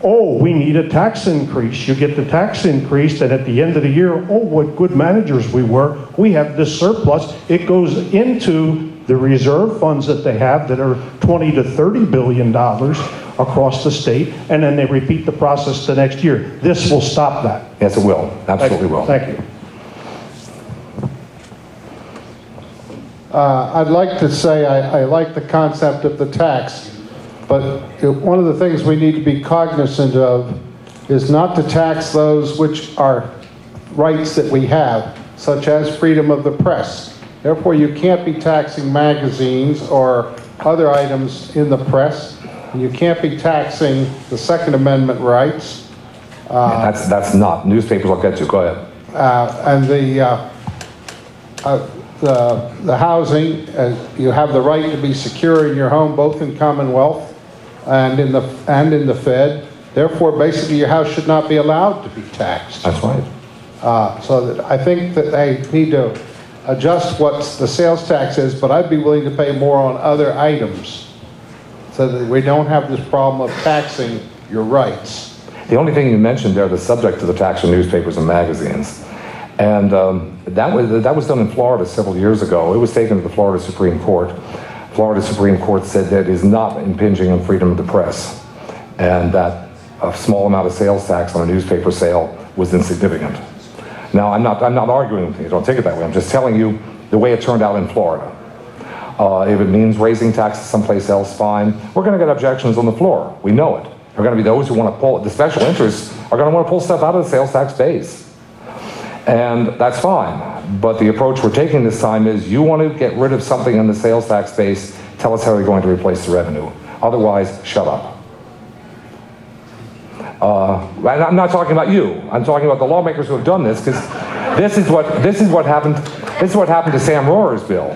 E: Oh, we need a tax increase. You get the tax increase, and at the end of the year, oh, what good managers we were. We have this surplus. It goes into the reserve funds that they have that are $20 to $30 billion across the state, and then they repeat the process the next year. This will stop that.
F: Yes, it will. Absolutely will.
E: Thank you.
D: I'd like to say I like the concept of the tax, but one of the things we need to be cognizant of is not to tax those which are rights that we have, such as freedom of the press. Therefore, you can't be taxing magazines or other items in the press. And you can't be taxing the Second Amendment rights.
F: That's not. Newspapers I'll get to. Go ahead.
D: And the housing, you have the right to be secure in your home, both in Commonwealth and in the Fed. Therefore, basically, your house should not be allowed to be taxed.
F: That's right.
D: So that I think that they need to adjust what the sales tax is, but I'd be willing to pay more on other items so that we don't have this problem of taxing your rights.
F: The only thing you mentioned there, the subject to the tax on newspapers and magazines. And that was done in Florida several years ago. It was taken to the Florida Supreme Court. Florida Supreme Court said that it is not impinging on freedom of the press, and that a small amount of sales tax on a newspaper sale was insignificant. Now, I'm not arguing with you. Don't take it that way. I'm just telling you the way it turned out in Florida. If it means raising taxes someplace else, fine. We're going to get objections on the floor. We know it. There are going to be those who want to pull, the special interests are going to want to pull stuff out of the sales tax base. And that's fine. But the approach we're taking this time is you want to get rid of something in the sales tax base, tell us how you're going to replace the revenue. Otherwise, shut up. And I'm not talking about you. I'm talking about the lawmakers who have done this, because this is what happened to Sam Rohrer's bill.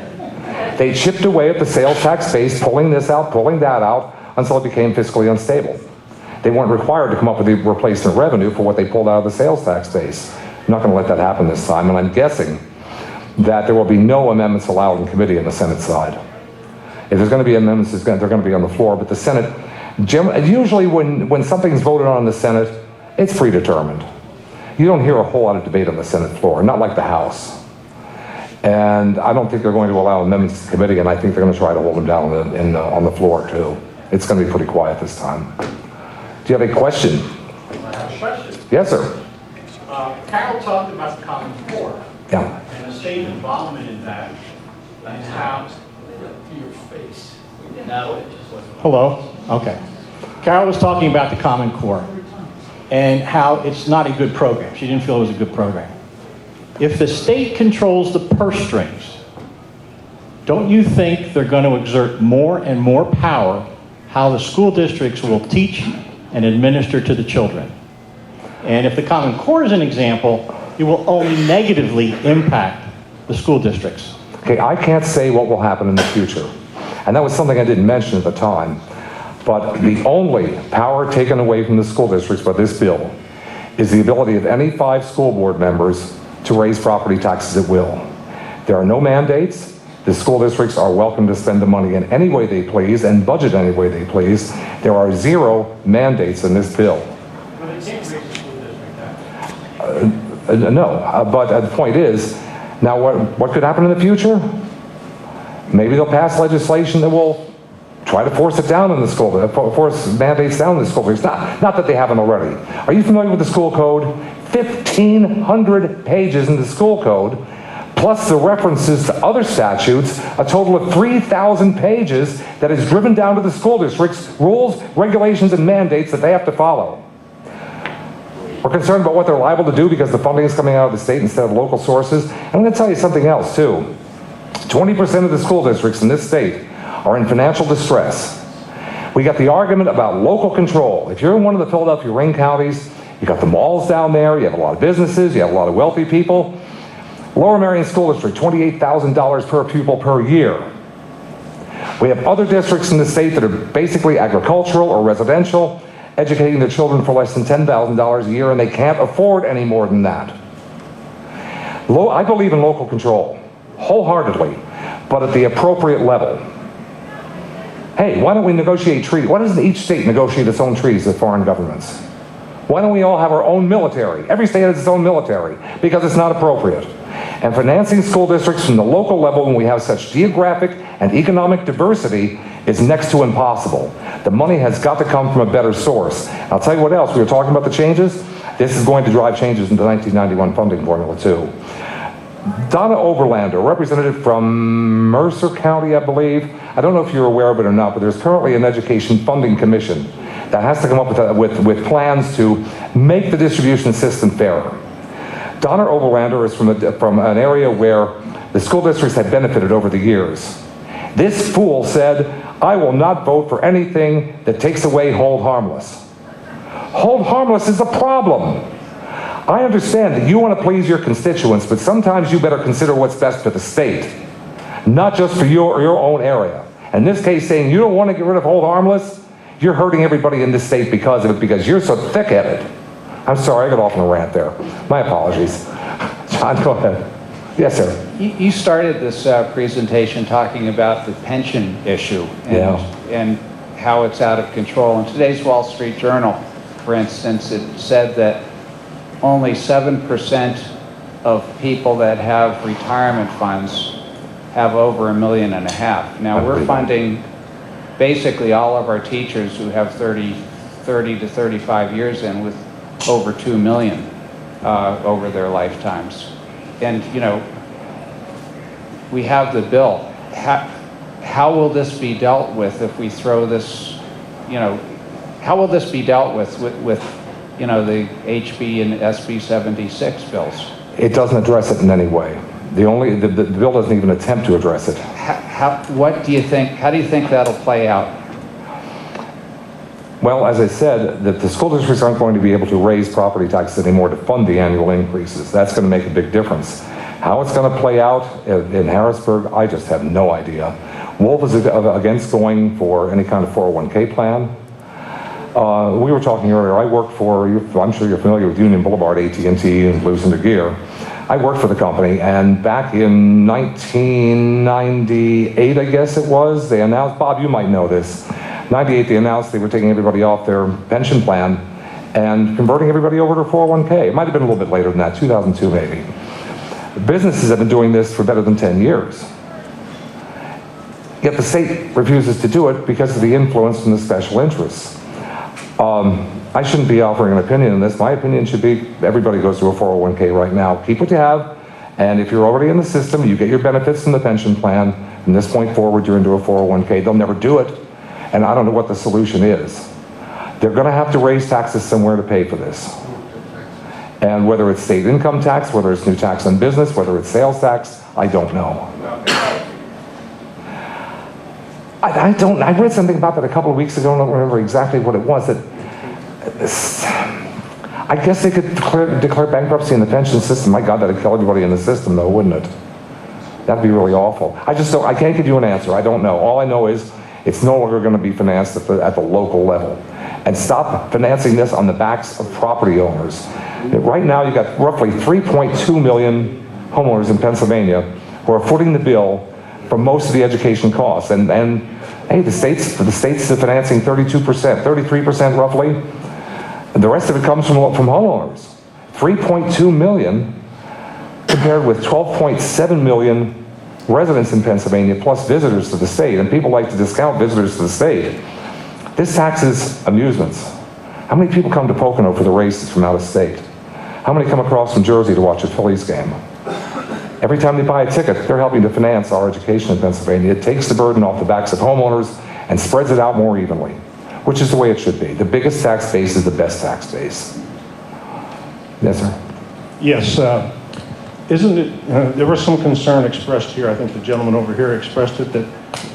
F: They chipped away at the sales tax base, pulling this out, pulling that out, until it became fiscally unstable. They weren't required to come up with the replacement revenue for what they pulled out of the sales tax base. I'm not going to let that happen this time, and I'm guessing that there will be no amendments allowed in committee on the Senate side. If there's going to be amendments, they're going to be on the floor, but the Senate, usually when something's voted on in the Senate, it's predetermined. You don't hear a whole lot of debate on the Senate floor, not like the House. And I don't think they're going to allow amendments to committee, and I think they're going to try to hold them down on the floor, too. It's going to be pretty quiet this time. Do you have a question?
J: Question.
F: Yes, sir.
J: Carol talked about the Common Core.
F: Yeah.
J: And the state involvement in that, and how your face. No, it just wasn't. Hello? Okay. Carol was talking about the Common Core and how it's not a good program. She didn't feel it was a good program. If the state controls the purse strings, don't you think they're going to exert more and more power how the school districts will teach and administer to the children? And if the Common Core is an example, it will only negatively impact the school districts.
F: Okay, I can't say what will happen in the future. And that was something I didn't mention at the time. But the only power taken away from the school districts by this bill is the ability of any 5 school board members to raise property taxes at will. There are no mandates. The school districts are welcome to spend the money in any way they please and budget any way they please. There are 0 mandates in this bill.
J: But they can't raise the school district tax.
F: No, but the point is, now what could happen in the future? Maybe they'll pass legislation that will try to force it down in the school, force mandates down in the school districts. Not that they haven't already. Are you familiar with the school code? 1,500 pages in the school code, plus the references to other statutes, a total of 3,000 pages that is driven down to the school districts, rules, regulations, and mandates that they have to follow. We're concerned about what they're liable to do because the funding is coming out of the state instead of local sources. And I'm going to tell you something else, too. 20% of the school districts in this state are in financial distress. We got the argument about local control. If you're in one of the Philadelphia ring counties, you got the malls down there, you have a lot of businesses, you have a lot of wealthy people. Lower Merion School District, $28,000 per pupil per year. We have other districts in the state that are basically agricultural or residential, educating their children for less than $10,000 a year, and they can't afford any more than that. I believe in local control, wholeheartedly, but at the appropriate level. Hey, why don't we negotiate treaties? Why doesn't each state negotiate its own treaties with foreign governments? Why don't we all have our own military? Every state has its own military, because it's not appropriate. And financing school districts from the local level when we have such geographic and economic diversity is next to impossible. The money has got to come from a better source. I'll tell you what else. We were talking about the changes. This is going to drive changes in the 1991 funding formula, too. Donna Overlander, representative from Mercer County, I believe. I don't know if you're aware of it or not, but there's currently an education funding commission that has to come up with plans to make the distribution system fairer. Donna Overlander is from an area where the school districts had benefited over the years. This fool said, I will not vote for anything that takes away hold harmless. Hold harmless is a problem. I understand that you want to please your constituents, but sometimes you better consider what's best for the state, not just for your own area. In this case, saying you don't want to get rid of hold harmless, you're hurting everybody in this state because of it, because you're so thick-headed. I'm sorry, I got off on a rant there. My apologies. John, go ahead. Yes, sir.
B: You started this presentation talking about the pension issue and how it's out of control. In today's Wall Street Journal, for instance, it said that only 7% of people that have retirement funds have over $1.5 million. Now, we're funding basically all of our teachers who have 30 to 35 years in with over $2 million over their lifetimes. And, you know, we have the bill. How will this be dealt with if we throw this, you know, how will this be dealt with you know, the HB and SB 76 bills?
F: It doesn't address it in any way. The bill doesn't even attempt to address it.
B: What do you think, how do you think that'll play out?
F: Well, as I said, that the school districts aren't going to be able to raise property taxes anymore to fund the annual increases. That's going to make a big difference. How it's going to play out in Harrisburg, I just have no idea. Wolf is against going for any kind of 401k plan. We were talking earlier, I work for, I'm sure you're familiar with Union Boulevard, AT&T and Blues and Gear. I worked for the company, and back in 1998, I guess it was, they announced, Bob, you might know this, 98, they announced they were taking everybody off their pension plan and converting everybody over to 401k. It might have been a little bit later than that, 2002 maybe. Businesses have been doing this for better than 10 years. Yet the state refuses to do it because of the influence from the special interests. I shouldn't be offering an opinion on this. My opinion should be everybody goes to a 401k right now. Keep what you have, and if you're already in the system, you get your benefits from the pension plan. From this point forward, you're into a 401k. They'll never do it, and I don't know what the solution is. They're going to have to raise taxes somewhere to pay for this. And whether it's state income tax, whether it's new tax on business, whether it's sales tax, I don't know. I read something about that a couple of weeks ago, I don't remember exactly what it was. I guess they could declare bankruptcy in the pension system. My God, that'd kill everybody in the system though, wouldn't it? That'd be really awful. I can't give you an answer. I don't know. All I know is it's no longer going to be financed at the local level. And stop financing this on the backs of property owners. Right now, you've got roughly 3.2 million homeowners in Pennsylvania who are footing the bill for most of the education costs. And hey, the state's financing 32%, 33% roughly. And the rest of it comes from homeowners. 3.2 million compared with 12.7 million residents in Pennsylvania plus visitors to the state. And people like to discount visitors to the state. This taxes amusements. How many people come to Pocono for the races from out of state? How many come across from Jersey to watch a Phillies game? Every time they buy a ticket, they're helping to finance our education in Pennsylvania. It takes the burden off the backs of homeowners and spreads it out more evenly, which is the way it should be. The biggest tax base is the best tax base. Yes, sir?
E: Yes, isn't it, there was some concern expressed here, I think the gentleman over here expressed it, that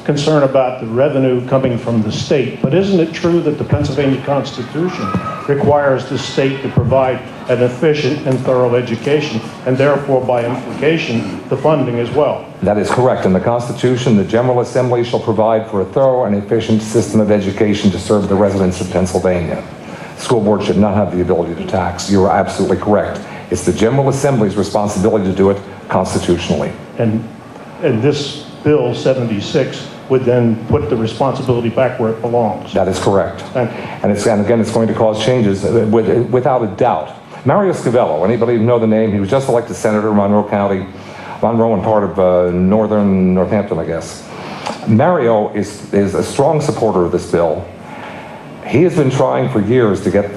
E: concern about the revenue coming from the state. But isn't it true that the Pennsylvania Constitution requires the state to provide an efficient and thorough education, and therefore, by implication, the funding as well?
F: That is correct. In the Constitution, the General Assembly shall provide for a thorough and efficient system of education to serve the residents of Pennsylvania. School board should not have the ability to tax. You are absolutely correct. It's the General Assembly's responsibility to do it constitutionally.
E: And this Bill 76 would then put the responsibility back where it belongs.
F: That is correct.
E: Thank you.
F: And again, it's going to cause changes without a doubt. Mario Scavello, anybody know the name? He was just elected senator in Monroe County, Monroe and part of northern Northampton, I guess. Mario is a strong supporter of this bill. He has been trying for years to get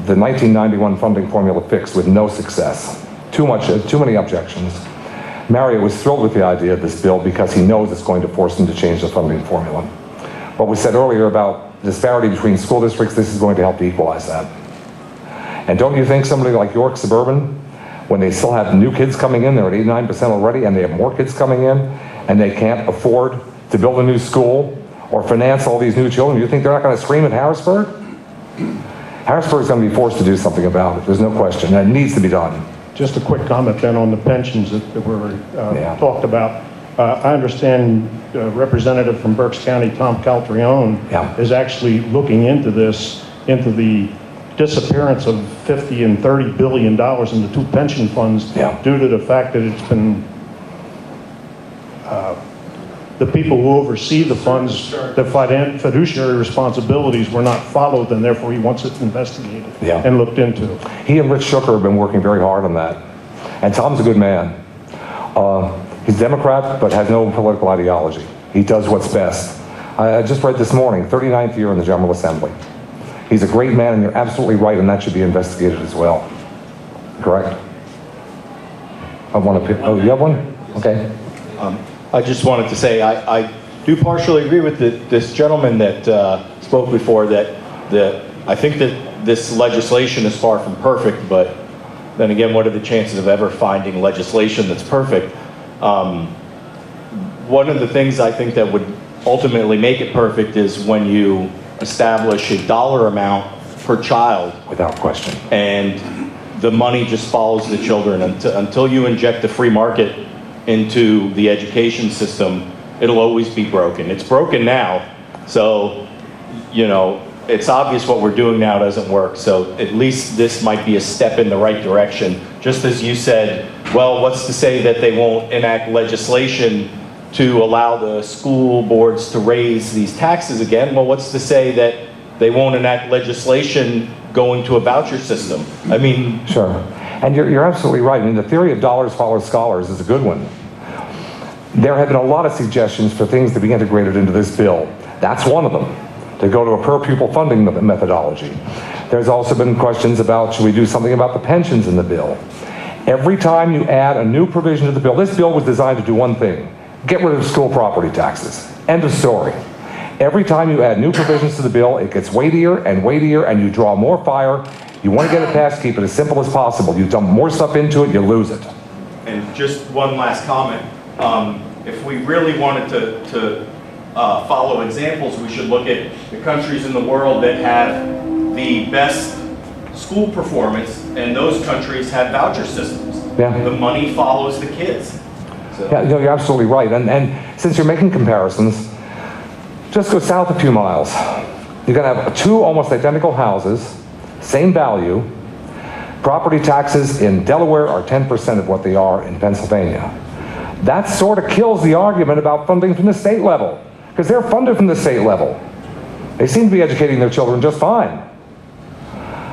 F: the 1991 funding formula fixed with no success. Too many objections. Mario was thrilled with the idea of this bill because he knows it's going to force him to change the funding formula. What we said earlier about disparity between school districts, this is going to help to equalize that. And don't you think somebody like York Suburban when they still have new kids coming in, they're at 89% already, and they have more kids coming in, and they can't afford to build a new school or finance all these new children, you think they're not going to scream at Harrisburg? Harrisburg's going to be forced to do something about it. There's no question. And it needs to be done.
E: Just a quick comment then on the pensions that were talked about. I understand Representative from Berks County, Tom Caltrione, is actually looking into this, into the disappearance of $50 and $30 billion in the two pension funds due to the fact that it's been the people who oversee the funds, the fiduciary responsibilities were not followed, and therefore he wants it investigated and looked into.
F: He and Rich Shooker have been working very hard on that. And Tom's a good man. He's Democrat, but has no political ideology. He does what's best. I just read this morning, 39th year in the General Assembly. He's a great man, and you're absolutely right, and that should be investigated as well. Correct? I want to. Oh, you have one? Okay.
L: I just wanted to say I do partially agree with this gentleman that spoke before, that I think that this legislation is far from perfect, but then again, what are the chances of ever finding legislation that's perfect? One of the things I think that would ultimately make it perfect is when you establish a dollar amount per child.
F: Without question.
L: And the money just follows the children. Until you inject the free market into the education system, it'll always be broken. It's broken now, so, you know, it's obvious what we're doing now doesn't work, so at least this might be a step in the right direction. Just as you said, well, what's to say that they won't enact legislation to allow the school boards to raise these taxes again? Well, what's to say that they won't enact legislation going to a voucher system? I mean...
F: Sure. And you're absolutely right. I mean, the theory of dollars follow scholars is a good one. There have been a lot of suggestions for things to be integrated into this bill. That's one of them, to go to a per-pupil funding methodology. There's also been questions about, should we do something about the pensions in the bill? Every time you add a new provision to the bill, this bill was designed to do one thing: get rid of school property taxes. End of story. Every time you add new provisions to the bill, it gets weightier, and you draw more fire. You want to get it passed, keep it as simple as possible. You dump more stuff into it, you lose it.
L: And just one last comment. If we really wanted to follow examples, we should look at the countries in the world that have the best school performance, and those countries have voucher systems.
F: Yeah.
L: The money follows the kids. So.
F: Yeah, you're absolutely right. And since you're making comparisons, just go south a few miles. You're going to have two almost identical houses, same value. Property taxes in Delaware are 10% of what they are in Pennsylvania. That sort of kills the argument about funding from the state level, because they're funded from the state level. They seem to be educating their children just fine.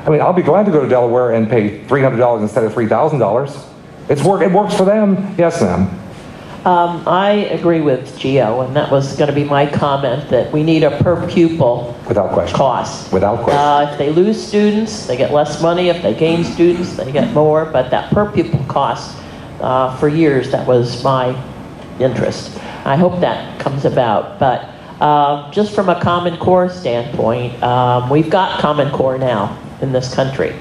F: I mean, I'll be glad to go to Delaware and pay $300 instead of $3,000. It works for them. Yes, ma'am.
C: I agree with Gio, and that was going to be my comment, that we need a per pupil
F: Without question.
C: cost.
F: Without question.
C: If they lose students, they get less money. If they gain students, they get more. But that per pupil cost, for years, that was my interest. I hope that comes about. But just from a Common Core standpoint, we've got Common Core now in this country.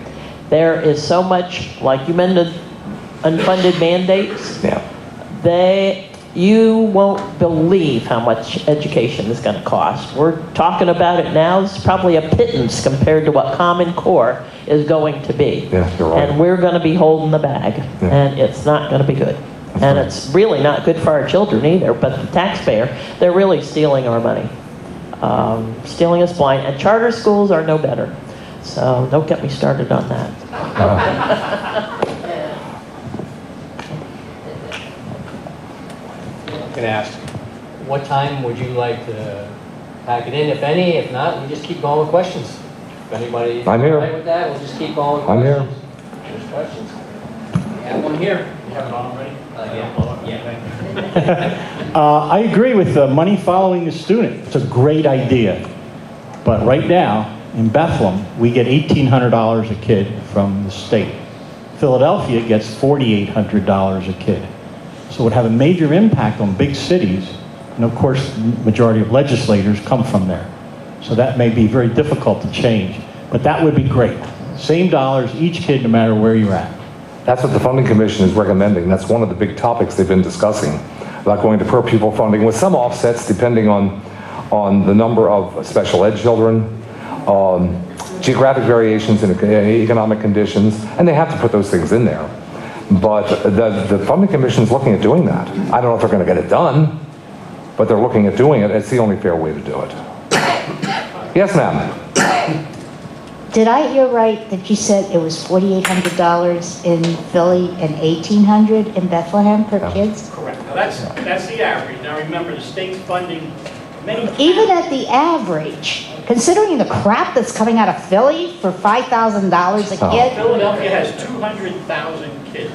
C: There is so much, like you mentioned, unfunded mandates.
F: Yeah.
C: You won't believe how much education is going to cost. We're talking about it now. It's probably a pittance compared to what Common Core is going to be.
F: Yeah, you're right.
C: And we're going to be holding the bag, and it's not going to be good. And it's really not good for our children either, but the taxpayer, they're really stealing our money. Stealing us blind. And charter schools are no better. So don't get me started on that.
A: Can ask, what time would you like to pack it in, if any? If not, we just keep going with questions. If anybody
F: I'm here.
A: all right with that, we'll just keep going with
F: I'm here.
A: questions. There's questions. We have one here. You have it on already? Yeah.
J: I agree with the money following the student. It's a great idea. But right now, in Bethlehem, we get $1,800 a kid from the state. Philadelphia gets $4,800 a kid. So it would have a major impact on big cities. And of course, the majority of legislators come from there. So that may be very difficult to change. But that would be great. Same dollars, each kid, no matter where you're at.
F: That's what the Funding Commission is recommending. That's one of the big topics they've been discussing, about going to per pupil funding with some offsets depending on the number of special ed children, geographic variations in economic conditions, and they have to put those things in there. But the Funding Commission is looking at doing that. I don't know if they're going to get it done, but they're looking at doing it. It's the only fair way to do it. Yes, ma'am.
H: Did I hear right that you said it was $4,800 in Philly and $1,800 in Bethlehem per kids?
M: Correct. Now that's the average. Now remember, the state's funding many.
H: Even at the average, considering the crap that's coming out of Philly for $5,000 a kid,
M: Philadelphia has 200,000 kids.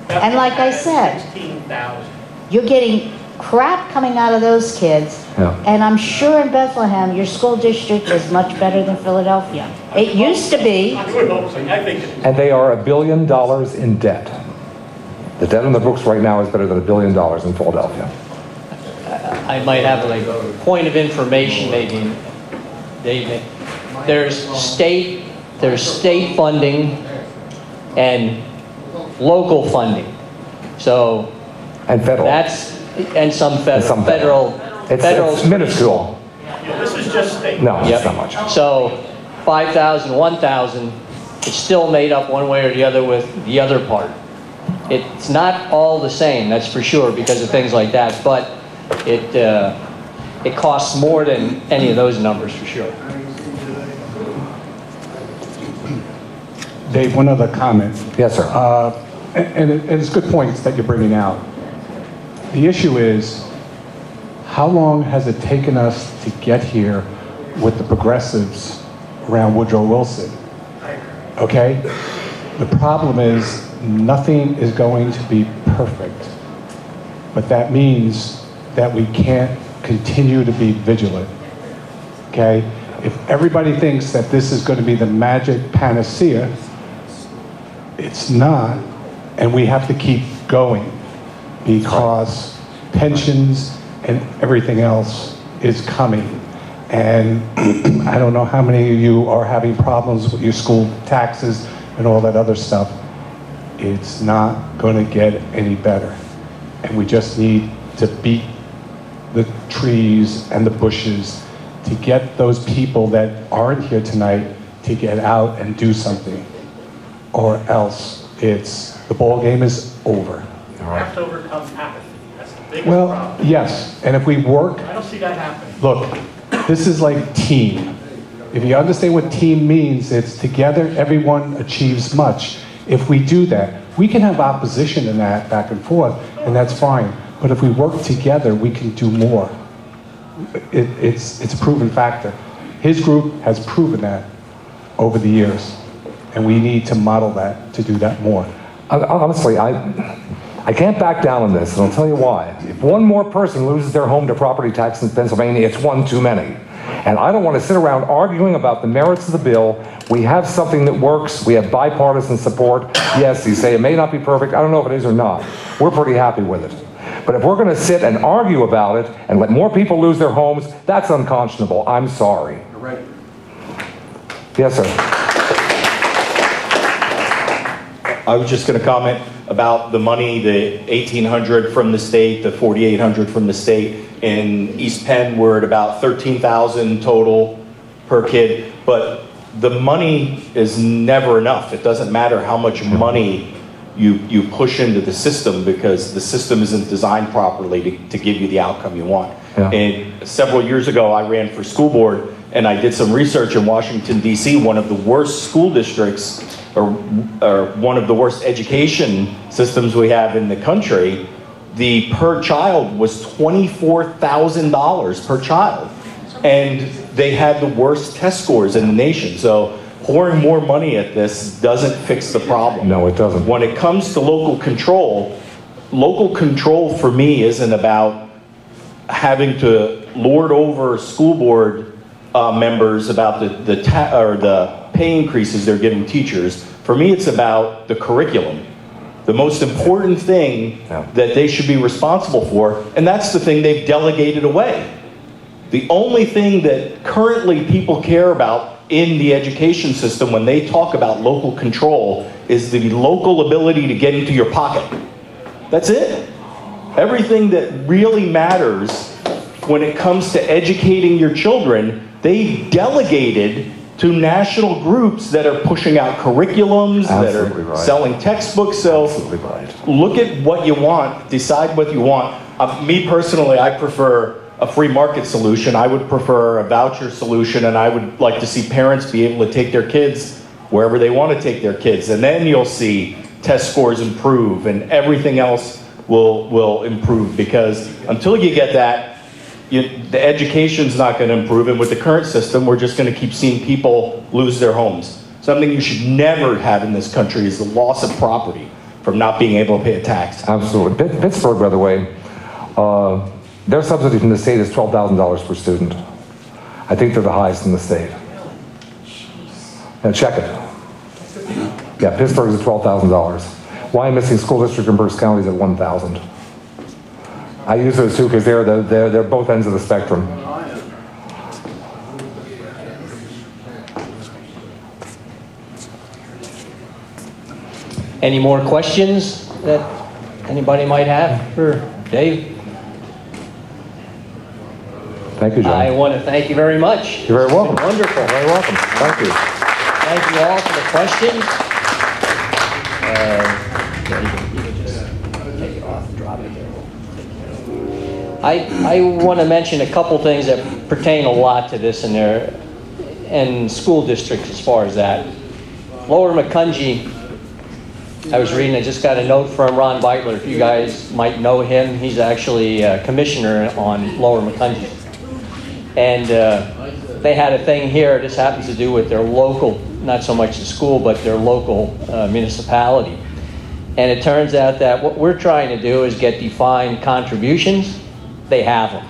H: And like I said,
M: 16,000.
H: you're getting crap coming out of those kids.
F: Yeah.
H: And I'm sure in Bethlehem, your school district is much better than Philadelphia. It used to be.
M: I would hope so. I think it is.
F: And they are $1 billion in debt. The debt on the books right now is better than $1 billion in Philadelphia.
A: I might have like a point of information maybe, David. There's state funding and local funding. So
F: And federal.
A: and some federal.
F: It's minuscule.
M: This is just state.
F: No,
A: Yep.
F: it's not much.
A: So 5,000, 1,000, it's still made up one way or the other with the other part. It's not all the same, that's for sure, because of things like that, but it costs more than any of those numbers for sure.
I: Dave, one other comment.
F: Yes, sir.
I: And it's good points that you're bringing out. The issue is, how long has it taken us to get here with the progressives around Woodrow Wilson? Okay? The problem is, nothing is going to be perfect. But that means that we can't continue to be vigilant. Okay? If everybody thinks that this is going to be the magic panacea, it's not, and we have to keep going because pensions and everything else is coming. And I don't know how many of you are having problems with your school taxes and all that other stuff. It's not going to get any better. And we just need to beat the trees and the bushes to get those people that aren't here tonight to get out and do something. Or else the ball game is over.
M: You have to overcome apathy. That's the biggest
I: Well,
M: problem.
I: yes, and if we work,
M: I don't see that happening.
I: look, this is like team. If you understand what team means, it's together everyone achieves much. If we do that, we can have opposition in that back and forth, and that's fine. But if we work together, we can do more. It's a proven factor. His group has proven that over the years, and we need to model that to do that more.
F: Honestly, I can't back down on this, and I'll tell you why. If one more person loses their home to property tax in Pennsylvania, it's one too many. And I don't want to sit around arguing about the merits of the bill. We have something that works. We have bipartisan support. Yes, you say it may not be perfect. I don't know if it is or not. We're pretty happy with it. But if we're going to sit and argue about it and let more people lose their homes, that's unconscionable. I'm sorry.
M: You're right.
F: Yes, sir.
L: I was just going to comment about the money, the $1,800 from the state, the $4,800 from the state. In East Penn, we're at about $13,000 total per kid. But the money is never enough. It doesn't matter how much money you push into the system, because the system isn't designed properly to give you the outcome you want.
F: Yeah.
L: And several years ago, I ran for school board, and I did some research in Washington, D.C., one of the worst school districts, or one of the worst education systems we have in the country. The per child was $24,000 per child. And they had the worst test scores in the nation. So pouring more money at this doesn't fix the problem.
F: No, it doesn't.
L: When it comes to local control for me isn't about having to lord over school board members about the pay increases they're giving teachers. For me, it's about the curriculum. The most important thing that they should be responsible for, and that's the thing they've delegated away. The only thing that currently people care about in the education system when they talk about local control is the local ability to get into your pocket. That's it. Everything that really matters when it comes to educating your children, they delegated to national groups that are pushing out curriculums, that are selling textbooks. So look at what you want, decide what you want. Me personally, I prefer a free market solution. I would prefer a voucher solution, and I would like to see parents be able to take their kids wherever they want to take their kids. And then you'll see test scores improve and everything else will improve, because until you get that, the education's not going to improve. And with the current system, we're just going to keep seeing people lose their homes. Something you should never have in this country is the loss of property from not being able to pay a tax.
F: Absolutely. Pittsburgh, by the way, their subsidy from the state is $12,000 per student. I think they're the highest in the state. Now check it. Yeah, Pittsburgh is at $12,000. Wyoming Missing School District in Berks County is at $1,000. I use those two because they're both ends of the spectrum.
A: Any more questions that anybody might have for Dave?
F: Thank you, John.
A: I want to thank you very much.
F: You're very welcome.
A: Wonderful.
F: Very welcome. Thank you.
A: Thank you all for the questions. You can just take it off and drop it there. I want to mention a couple things that pertain a lot to this and school districts as far as that. Lower Macungie, I was reading, I just got a note from Ron Beitler. If you guys might know him, he's actually a commissioner on Lower Macungie. And they had a thing here, this happens to do with their local, not so much the school, but their local municipality. And it turns out that what we're trying to do is get defined contributions. They have them.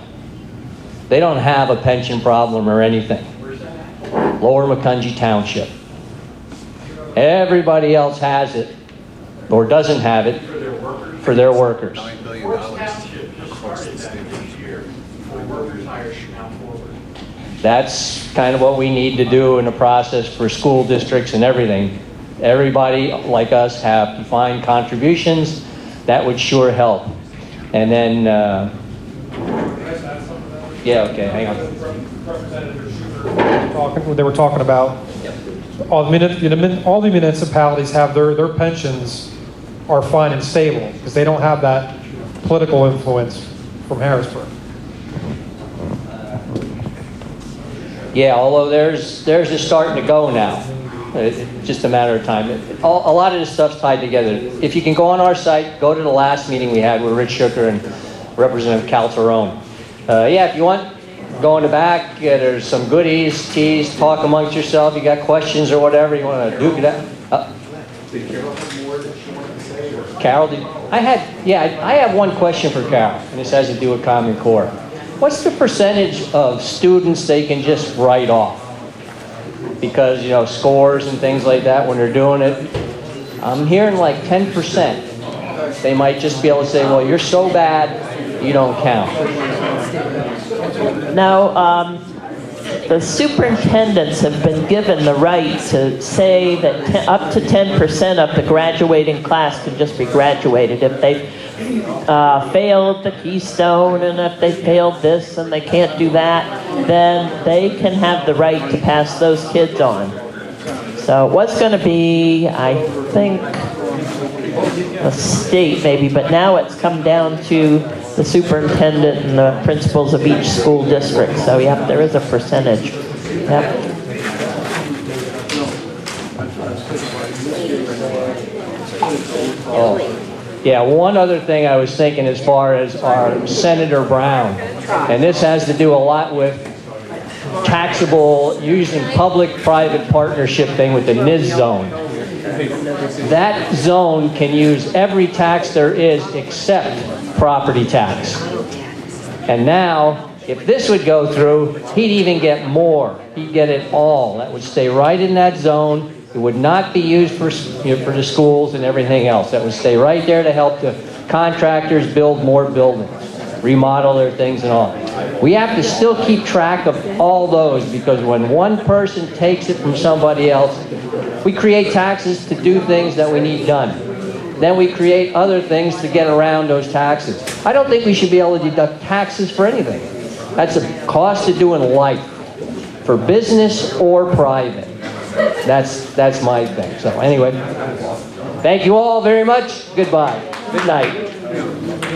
A: They don't have a pension problem or anything. Lower Macungie Township. Everybody else has it, or doesn't have it, for their workers.
M: $9 billion started that this year for workers hired now forward.
A: That's kind of what we need to do in the process for school districts and everything. Everybody like us have defined contributions. That would sure help. And then, yeah, okay, hang on.
G: They were talking about all the municipalities have their pensions are fine and stable because they don't have that political influence from Harrisburg.
A: Yeah, although theirs is starting to go now. It's just a matter of time. A lot of this stuff's tied together. If you can go on our site, go to the last meeting we had with Rich Shooker and Representative Calterone. Yeah, if you want, go in the back. Yeah, there's some goodies, teas, talk amongst yourself. You got questions or whatever, you want to duke it out.
N: Did Carol have more that she wanted to say? Or?
A: Carol, I have one question for Carol, and this has to do with Common Core. What's the percentage of students they can just write off? Because, scores and things like that, when they're doing it, I'm hearing like 10%. They might just be able to say, well, you're so bad, you don't count.
C: Now, the superintendents have been given the right to say that up to 10% of the graduating class can just be graduated. If they failed the Keystone and if they failed this and they can't do that, then they can have the right to pass those kids on. So it was going to be, I think, a state maybe, but now it's come down to the superintendent and the principals of each school district. So yep, there is a percentage. Yep.
A: Oh. Yeah, one other thing I was thinking as far as our Senator Brown, and this has to do a lot with taxable, using public-private partnership thing with the NIS zone. That zone can use every tax there is except property tax. And now, if this would go through, he'd even get more. He'd get it all. That would stay right in that zone. It would not be used for the schools and everything else. That would stay right there to help the contractors build more buildings. remodel their things and all. We have to still keep track of all those, because when one person takes it from somebody else, we create taxes to do things that we need done. Then we create other things to get around those taxes. I don't think we should be able to deduct taxes for anything. That's a cost of doing life, for business or private. That's my thing. So anyway, thank you all very much. Goodbye. Good night.